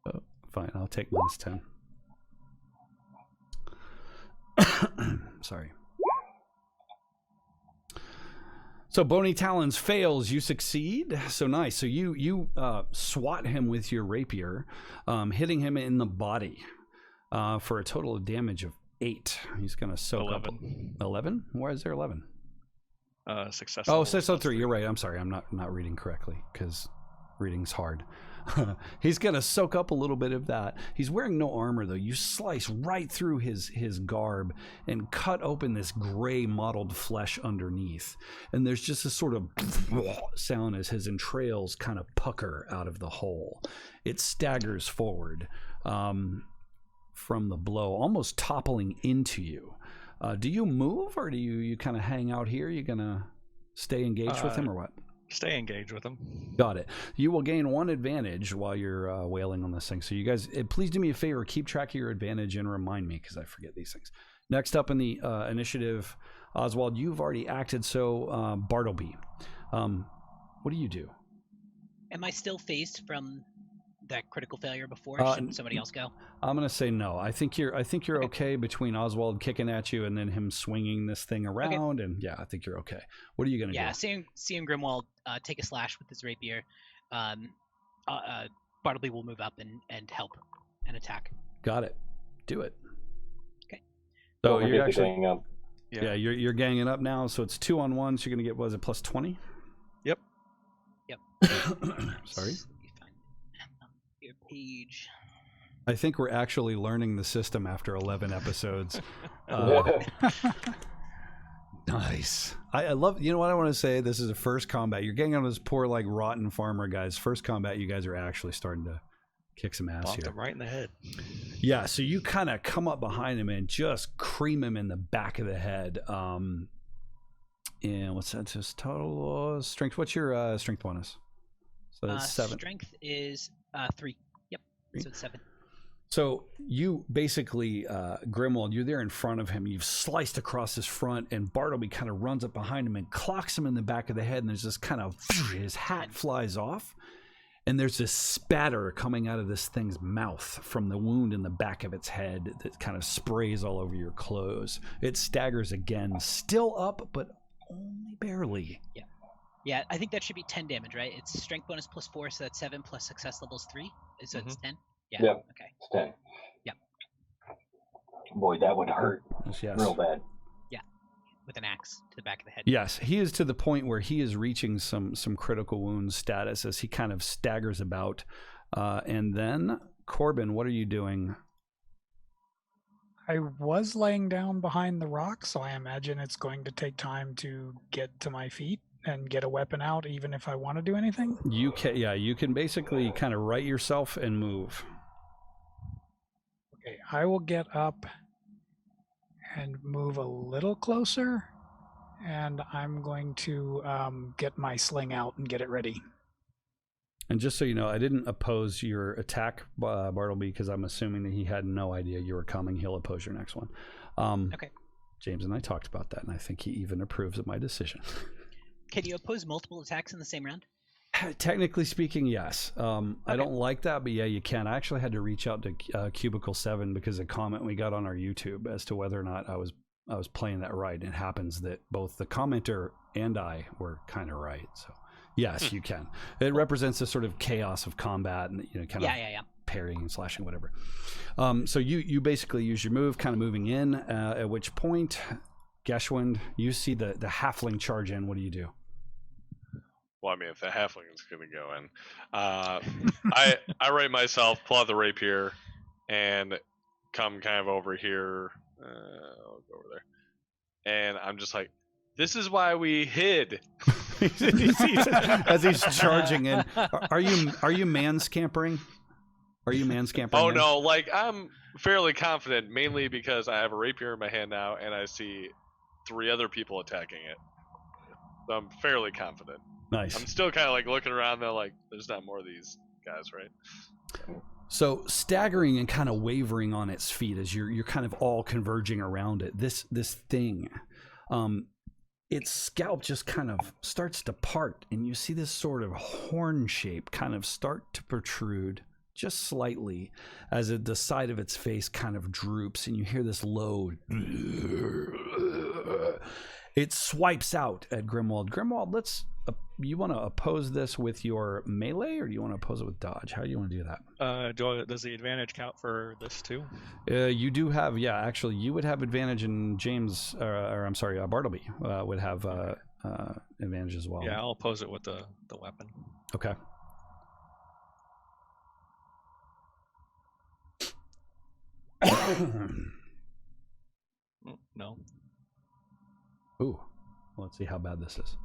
Oh, fine, I'll take -10. Sorry. So Bony Talons fails, you succeed. So nice. So you swat him with your rapier, hitting him in the body for a total of damage of 8. He's going to soak 11. up 11. Why is there 11? Successful. Oh, 603. You're right. I'm sorry. I'm not reading correctly because reading's hard. He's going to soak up a little bit of that. He's wearing no armor, though. You slice right through his garb and cut open this gray mottled flesh underneath. And there's just a sort of sound as his entrails kind of pucker out of the hole. It staggers forward from the blow, almost toppling into you. Do you move, or do you kind of hang out here? You gonna stay engaged with him, or what? Stay engaged with him. Got it. You will gain 1 advantage while you're wailing on this thing. So you guys, please do me a favor, keep track of your advantage and remind me, because I forget these things. Next up in the initiative, Oswald, you've already acted. So Bartleby, what do you do? Am I still phased from that critical failure before? Should somebody else go? I'm gonna say no. I think you're okay between Oswald kicking at you and then him swinging this thing around, and yeah, I think you're okay. What are you gonna do? Yeah, seeing Grimwald take a slash with his rapier, Bartleby will move up and help and attack. Got it. Do it. Okay. So you're actually up. Yeah, you're ganging up now. So it's 2-on-1. So you're gonna get, was it plus 20? Yep. Sorry. Your page. I think we're actually learning the system after 11 episodes. Nice. I love, you know what I want to say? This is a first combat. You're getting on this poor, rotten farmer guys. First combat, you guys are actually starting to kick some ass Bumped here. him right in the head. Yeah, so you kind of come up behind him and just cream him in the back of the head. And what's that? Just total strength. What's your strength bonus? So that's 7. Strength is 3. Yep. 3. So it's 7. So you basically, Grimwald, you're there in front of him. You've sliced across his front, and Bartleby kind of runs up behind him and clocks him in the back of the head. And there's this kind of, his hat flies off, and there's this spatter coming out of this thing's mouth from the wound in the back of its head that kind of sprays all over your clothes. It staggers again, still up, but only barely. Yeah, I think that should be 10 damage, right? It's strength bonus +4, so that's 7 plus success level's 3. So it's 10? Yeah. Yep. Okay. It's 10. Yep. Boy, that would hurt Yes. real bad. With an axe to the back of the head. Yes, he is to the point where he is reaching some critical wound status as he kind of staggers about. And then, Corbin, what are you doing? I was laying down behind the rock, so I imagine it's going to take time to get to my feet and get a weapon out, even if I want to do anything. You can basically kind of right yourself and move. Okay, I will get up and move a little closer, and I'm going to get my sling out and get it ready. And just so you know, I didn't oppose your attack, Bartleby, because I'm assuming that he had no idea you were coming. He'll oppose your next one. Okay. James and I talked about that, and I think he even approves of my decision. Can you oppose multiple attacks in the same round? Technically speaking, yes. I don't like that, but yeah, you can. I actually had to reach out to Cubicle 7 because of a comment we got on our YouTube as to whether or not I was playing that right. It happens that both the commenter and I were kind of right. So yes, you can. It represents a sort of chaos of combat and kind of parrying and slashing, whatever. So you basically use your move, kind of moving in. At which point, Geschwind, you see the halfling charge in. What do you do? Well, I mean, if the halfling is going to go in, I right myself, pull out the rapier, and come kind of over here. I'll go over there, and I'm just like, "This is why we hid." As he's charging in, are you man scampering? Are you man scampering? Oh no, like I'm fairly confident, mainly because I have a rapier in my hand now, and I see 3 other people attacking it. So I'm fairly confident. Nice. I'm still kind of like looking around though, like there's not more of these guys, right? So staggering and kind of wavering on its feet as you're kind of all converging around it. This thing, its scalp just kind of starts to part, and you see this sort of horn shape kind of start to protrude just slightly as the side of its face kind of droops, and you hear this low. It swipes out at Grimwald. Grimwald, you want to oppose this with your melee, or do you want to oppose it with dodge? How do you want to do that? Does the advantage count for this too? You do have, actually, you would have advantage, and James, Bartleby would have advantage as well. Yeah, I'll oppose it with the weapon. Okay. No. Ooh, well, let's see how bad this is.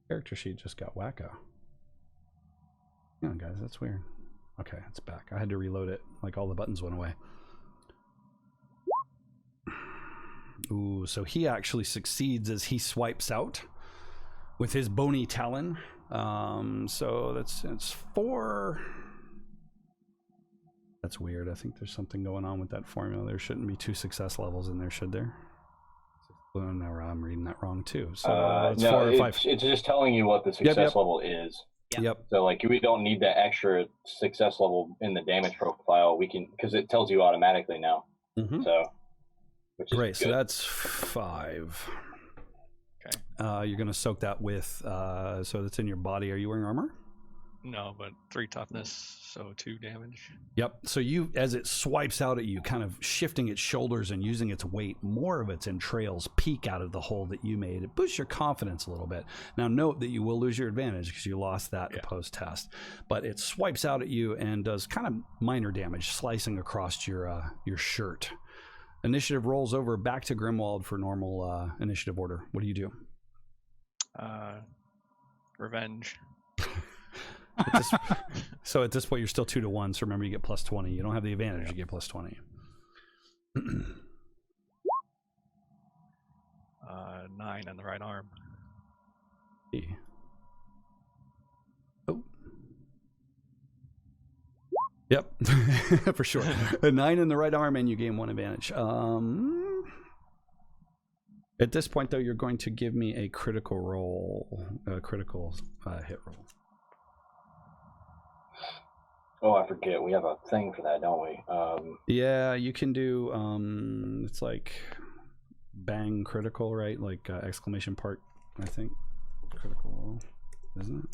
Character sheet just got wacko. Hang on, guys, that's weird. Okay, it's back. I had to reload it. Like all the buttons went away. Ooh, so he actually succeeds as he swipes out with his bony talon. So it's 4. That's weird. I think there's something going on with that formula. There shouldn't be 2 success levels in there, should there? Well, no, I'm reading that wrong too. So it's 4 or 5. It's just telling you what the success level is. Yep. So like we don't need that extra success level in the damage profile. We can, because it tells you automatically now. Mm-hmm. So which is great. good. So that's 5. Okay. You're gonna soak that with. So that's in your body. Are you wearing armor? No, but 3 toughness, so 2 damage. Yep. So you, as it swipes out at you, kind of shifting its shoulders and using its weight, more of its entrails peek out of the hole that you made. It boosts your confidence a little bit. Now note that you will lose your advantage because you lost that opposed test. But it swipes out at you and does kind of minor damage, slicing across your shirt. Initiative rolls over back to Grimwald for normal initiative order. What do you do? Revenge. So at this point, you're still 2 to 1. So remember, you get plus 20. You don't have the advantage. You get plus 20. 9 on the right arm. Oh. Yep, for sure. A 9 in the right arm, and you gain 1 advantage. At this point, though, you're going to give me a critical roll, a critical hit roll. Oh, I forget. We have a thing for that, don't we? Yeah, you can do. It's like bang critical, right? Like exclamation part, I think. Critical roll, isn't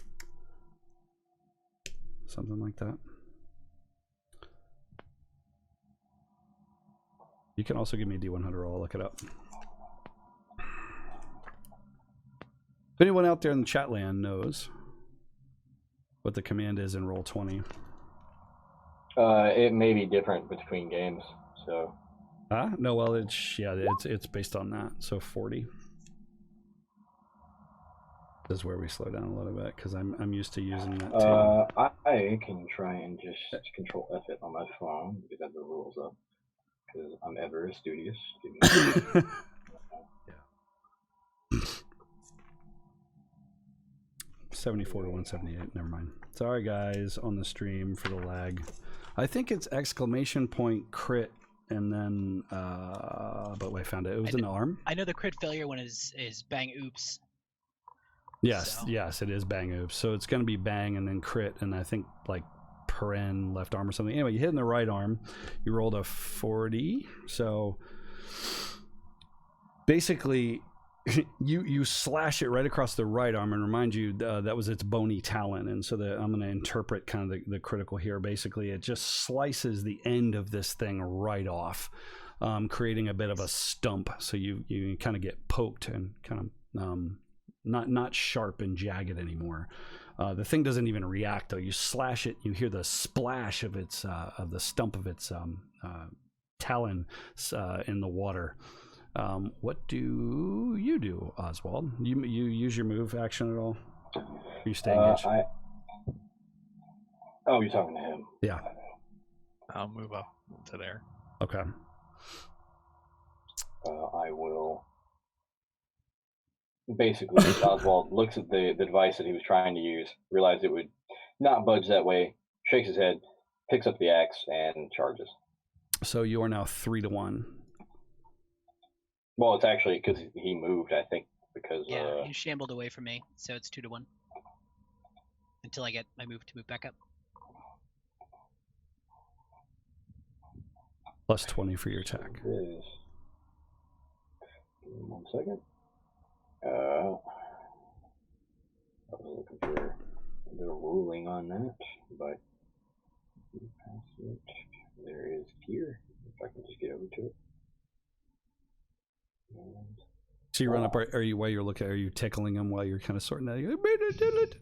it? Something like that. You can also give me a D100 roll. I'll look it up. If anyone out there in the chat land knows what the command is in Roll20. It may be different between games, so. No, well, it's based on that. So 40. This is where we slow down a little bit because I'm used to using that too. I can try and just Control F it on my phone because I have the rules up because I'm ever studious. Yeah. 74 to 178. Never mind. Sorry, guys, on the stream for the lag. I think it's exclamation point crit and then but I found it. It was an arm. I know the crit failure one is bang oops. Yes, So. yes, it is bang oops. So it's going to be bang and then crit, and I think like paren left arm or something. Anyway, you hit in the right arm. You rolled a 40. So basically, you slash it right across the right arm, and remind you that was its bony talon. And so I'm going to interpret kind of the critical here. Basically, it just slices the end of this thing right off, creating a bit of a stump. So you kind of get poked and kind of not sharp and jagged anymore. The thing doesn't even react though. You slash it, you hear the splash of its of the stump of its talon in the water. What do you do, Oswald? You use your move action at all? Are you stay engaged? Oh, you're talking to him. Yeah. I'll move up to there. Okay. I will. Basically, Oswald looks at the device that he was trying to use, realized it would not budge that way, shakes his head, picks up the axe, and charges. So you are now 3-1. Well, it's actually because he moved, I think, because... Yeah, he shambled away from me, so it's 2-1. Until I get my move to move back up. Plus 20 for your attack. Give me 1 second. I was looking for the ruling on that, but there is here. If I can just get over to it. And, so you run up. Are you while you're looking? Are you tickling him while you're kind of sorting that?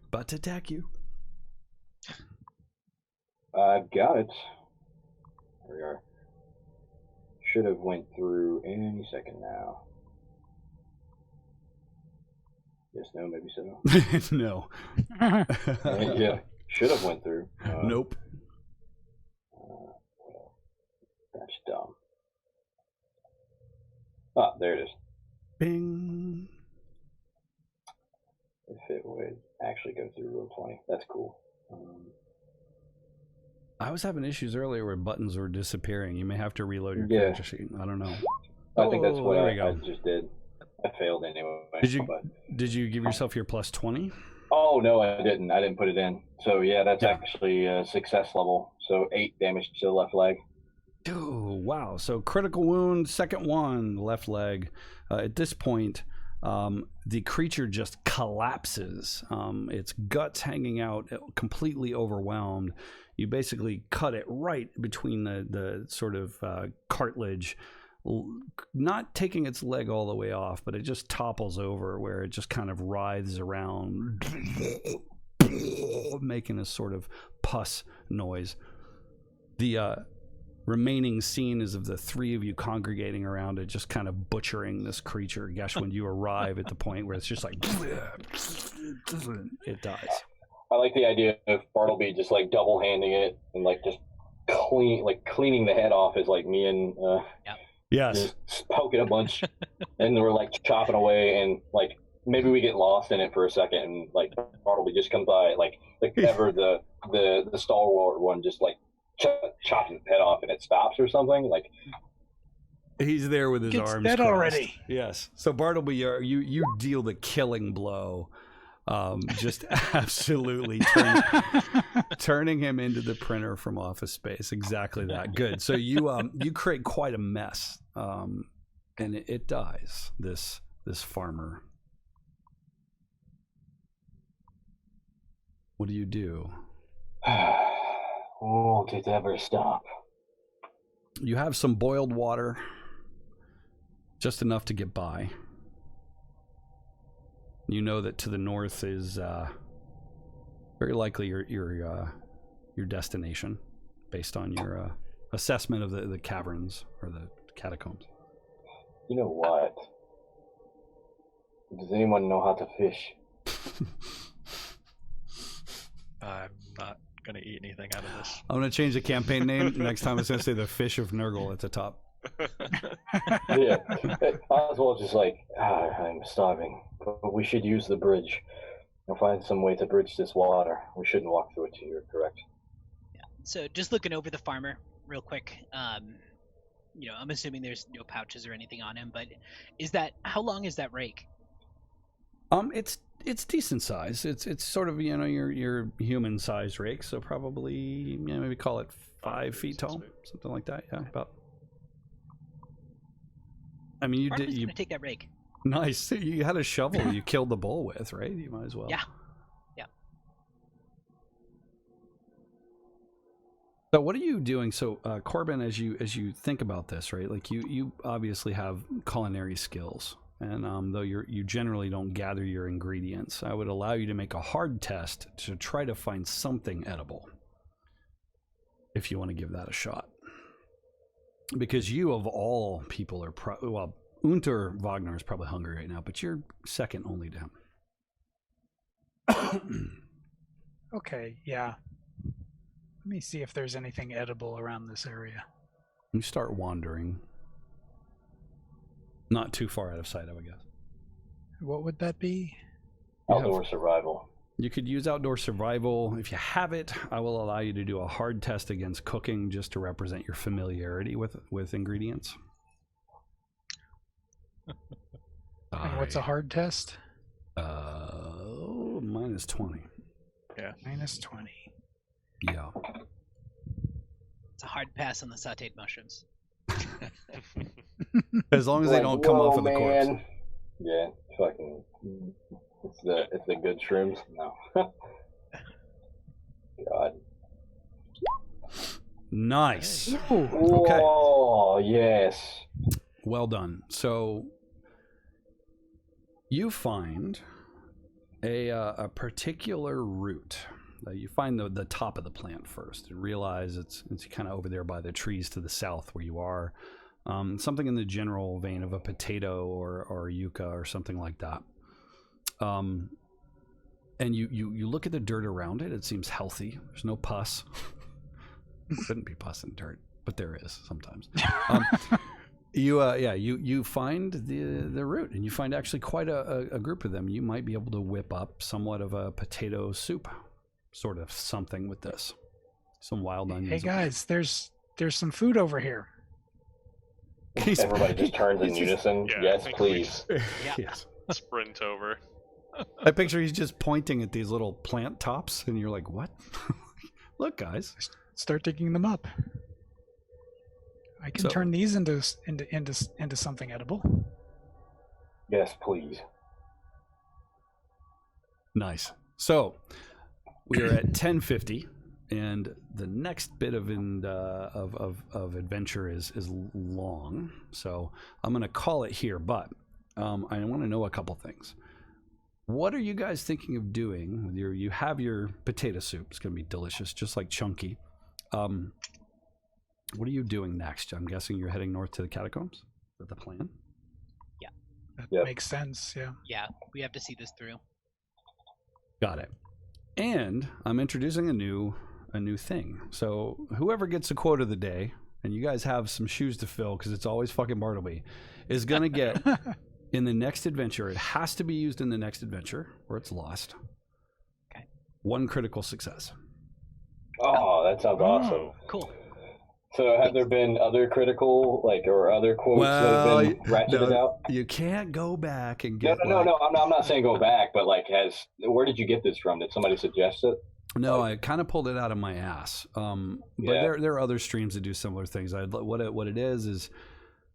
About to attack you. I've got it. There we are. Should have went through any second now. Yes, no, maybe so. No. Yeah, should have went through. Nope. That's dumb. Ah, there it is. Bing. If it would actually go through Roll20, that's cool. I was having issues earlier where buttons were disappearing. You may have to reload your character sheet. I don't know. I think that's what there I we go. just did. I failed anyway. Did you give yourself your plus 20? Oh no, I didn't. I didn't put it in. So yeah, that's actually a success level. So 8 damage to the left leg. Oh wow! So critical wound, second one, left leg. At this point, the creature just collapses. Its guts hanging out, completely overwhelmed. You basically cut it right between the sort of cartilage. Not taking its leg all the way off, but it just topples over where it just kind of writhes around, making a sort of pus noise. The remaining scene is of the three of you congregating around it, just kind of butchering this creature. Gosh, when you arrive at the point where it's just like, it dies. I like the idea of Bartleby just like double handing it and like just cleaning the head off is like me and Yes. Just poking a bunch, and we're like chopping away, and like maybe we get lost in it for a second, and like Bartleby just comes by, like ever the stalwart one just like chops his head off, and it stops or something. Like He's there with his Gets arms dead crossed. already. Yes. So Bartleby, you deal the killing blow, just absolutely turning him into the printer from Office Space. Exactly that. Good. So you create quite a mess, and it dies. This farmer. What do you do? Won't it ever stop? You have some boiled water, just enough to get by. You know that to the north is very likely your destination, based on your assessment of the caverns or the catacombs. You know what? Does anyone know how to fish? I'm not gonna eat anything out of this. I'm gonna change the campaign name. Next time it's gonna say the Fish of Nurgle at the top. Yeah. Oswald's just like, I'm starving, but we should use the bridge and find some way to bridge this water. We shouldn't walk through it, you're correct. Yeah. So just looking over the farmer real quick, I'm assuming there's no pouches or anything on him, but how long is that rake? It's decent size. It's sort of your human size rake, so probably maybe call it 5 feet tall, something like that. Yeah, about. I mean, you did. You gonna take that rake. Nice. You had a shovel. You killed the bull with, right? You might as well. Yeah. So what are you doing? So Corbin, as you think about this, right? Like you obviously have culinary skills. And though you generally don't gather your ingredients, I would allow you to make a hard test to try to find something edible, if you want to give that a shot. Because you, of all people, are Unter Wagner is probably hungry right now, but you're second only to him. Okay, yeah. Let me see if there's anything edible around this area. You start wandering. Not too far out of sight, I would guess. What would that be? Outdoor survival. You could use outdoor survival. If you have it, I will allow you to do a hard test against cooking just to represent your familiarity with ingredients. And what's a hard test? Minus 20. Yeah. Minus 20. Yeah. It's a hard pass on the sauteed mushrooms. As long as they don't come off of the corpse. Yeah, fucking. It's the good shrooms. No. God. Nice. Okay. Okay. Oh yes. Well done. So you find a particular root. You find the top of the plant first and realize it's kind of over there by the trees to the south where you are. Something in the general vein of a potato or yucca or something like that. And you look at the dirt around it. It seems healthy. There's no pus. Shouldn't be pus in dirt, but there is sometimes. You find the root, and you find actually quite a group of them. You might be able to whip up somewhat of a potato soup, sort of something with this. Some wild onions. Hey guys, there's some food over here. Everybody just turns in unison. Yeah, Yes, please. Yes. Sprint over. I picture he's just pointing at these little plant tops, and you're like, "What? Look, guys." Start digging them up. I can So- turn these into something edible. Yes, please. Nice. So we are at 10:50, and the next bit of adventure is long. So I'm going to call it here, but I want to know a couple things. What are you guys thinking of doing with you have your potato soup? It's going to be delicious, just like Chunky. What are you doing next? I'm guessing you're heading north to the catacombs. Is that the plan? That makes sense, yeah. Yeah, we have to see this through. Got it. And I'm introducing a new thing. So whoever gets a quote of the day, and you guys have some shoes to fill because it's always fucking Bartleby, is going to get in the next adventure. It has to be used in the next adventure or it's lost. Okay. 1 critical success. Oh, that sounds awesome. Cool. So have there been other critical, or other quotes that have been ratcheted out? You can't go back and No, get. I'm not saying go back, but where did you get this from? Did somebody suggest it? No, I kind of pulled it out of my ass. But there are other streams that do similar things. What it is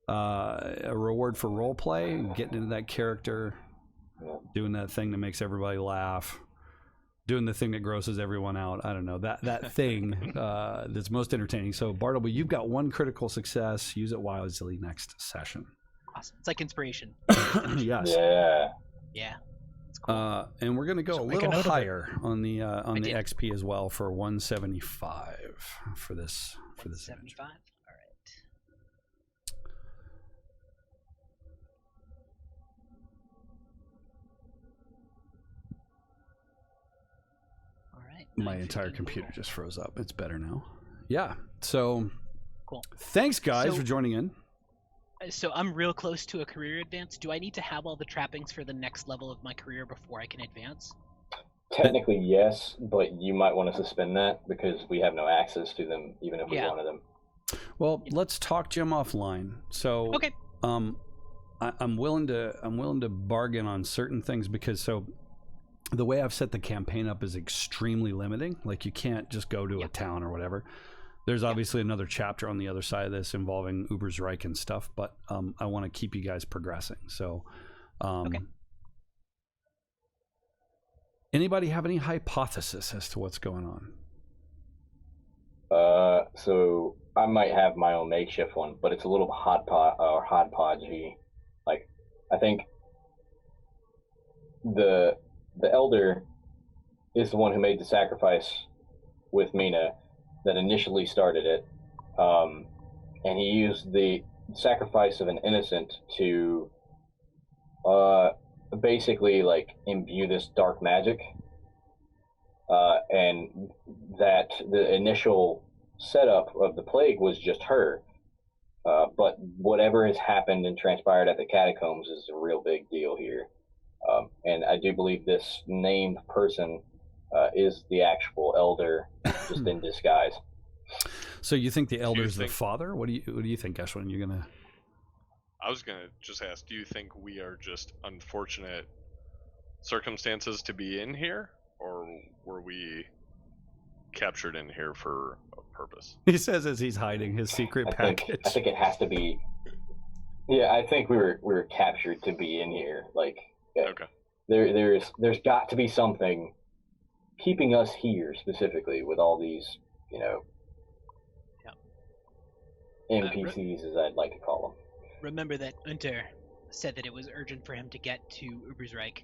a reward for role play, getting into that character, doing that thing that makes everybody laugh, doing the thing that grosses everyone out. I don't know, that thing that's most entertaining. So Bartleby, you've got one critical success. Use it wisely next session. Awesome. It's like inspiration. Yes. Yeah. Cool. And we're going to go a little higher on the XP as well for 175 for this 175. All right. My entire computer just froze up. It's better now. Yeah. So cool. Thanks guys for joining in. So I'm real close to a career advance. Do I need to have all the trappings for the next level of my career before I can advance? Technically, yes, but you might want to suspend that because we have no access to them, even if we wanted them. Well, let's talk Jim offline. So, okay. I'm willing to bargain on certain things because the way I've set the campaign up is extremely limiting. Like you can't just go to a town or whatever. There's obviously another chapter on the other side of this involving Ubersreich and stuff, but I want to keep you guys progressing. So, anybody have any hypothesis as to what's going on? So I might have my own makeshift one, but it's a little hodpodgey. Like, I think the elder is the one who made the sacrifice with Mina that initially started it, and he used the sacrifice of an innocent to basically imbue this dark magic, and that the initial setup of the plague was just her, but whatever has happened and transpired at the catacombs is a real big deal here, and I do believe this named person is the actual elder, just in disguise. So you think the elder is the father? What do you think, Ashwin? You're gonna? I was gonna just ask. Do you think we are just unfortunate circumstances to be in here, or were we captured in here for a purpose? He says as he's hiding his secret package. I think it has to be. Yeah, I think we were captured to be in here. Okay. There's got to be something keeping us here specifically with all these, NPCs, as I'd like to call them. Remember that Unter said that it was urgent for him to get to Ubersreich.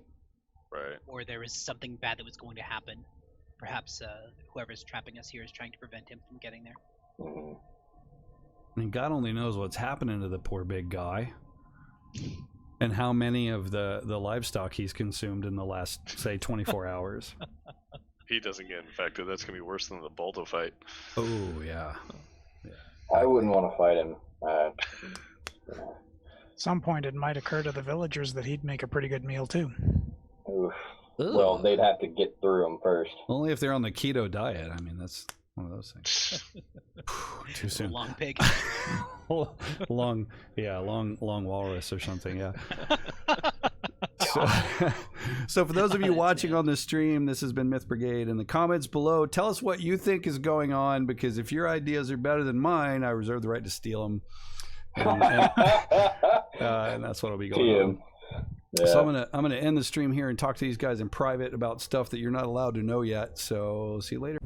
Right. Or there was something bad that was going to happen. Perhaps whoever's trapping us here is trying to prevent him from getting there. Mm-hmm. I mean, God only knows what's happening to the poor big guy. And how many of the livestock he's consumed in the last, say, 24 hours. He doesn't get infected. That's going to be worse than the Balto fight. Oh, yeah. I wouldn't want to fight him. At some point, it might occur to the villagers that he'd make a pretty good meal, too. Oof. Well, they'd have to get through him first. Only if they're on the keto diet. I mean, that's one of those things. Too soon. Long pig. long walrus or something, yeah. So for those of you watching on the stream, this has been Myth Brigade. In the comments below, tell us what you think is going on, because if your ideas are better than mine, I reserve the right to steal them. And that's what will be going on. Yeah. So I'm gonna end the stream here and talk to these guys in private about stuff that you're not allowed to know yet. So see you later.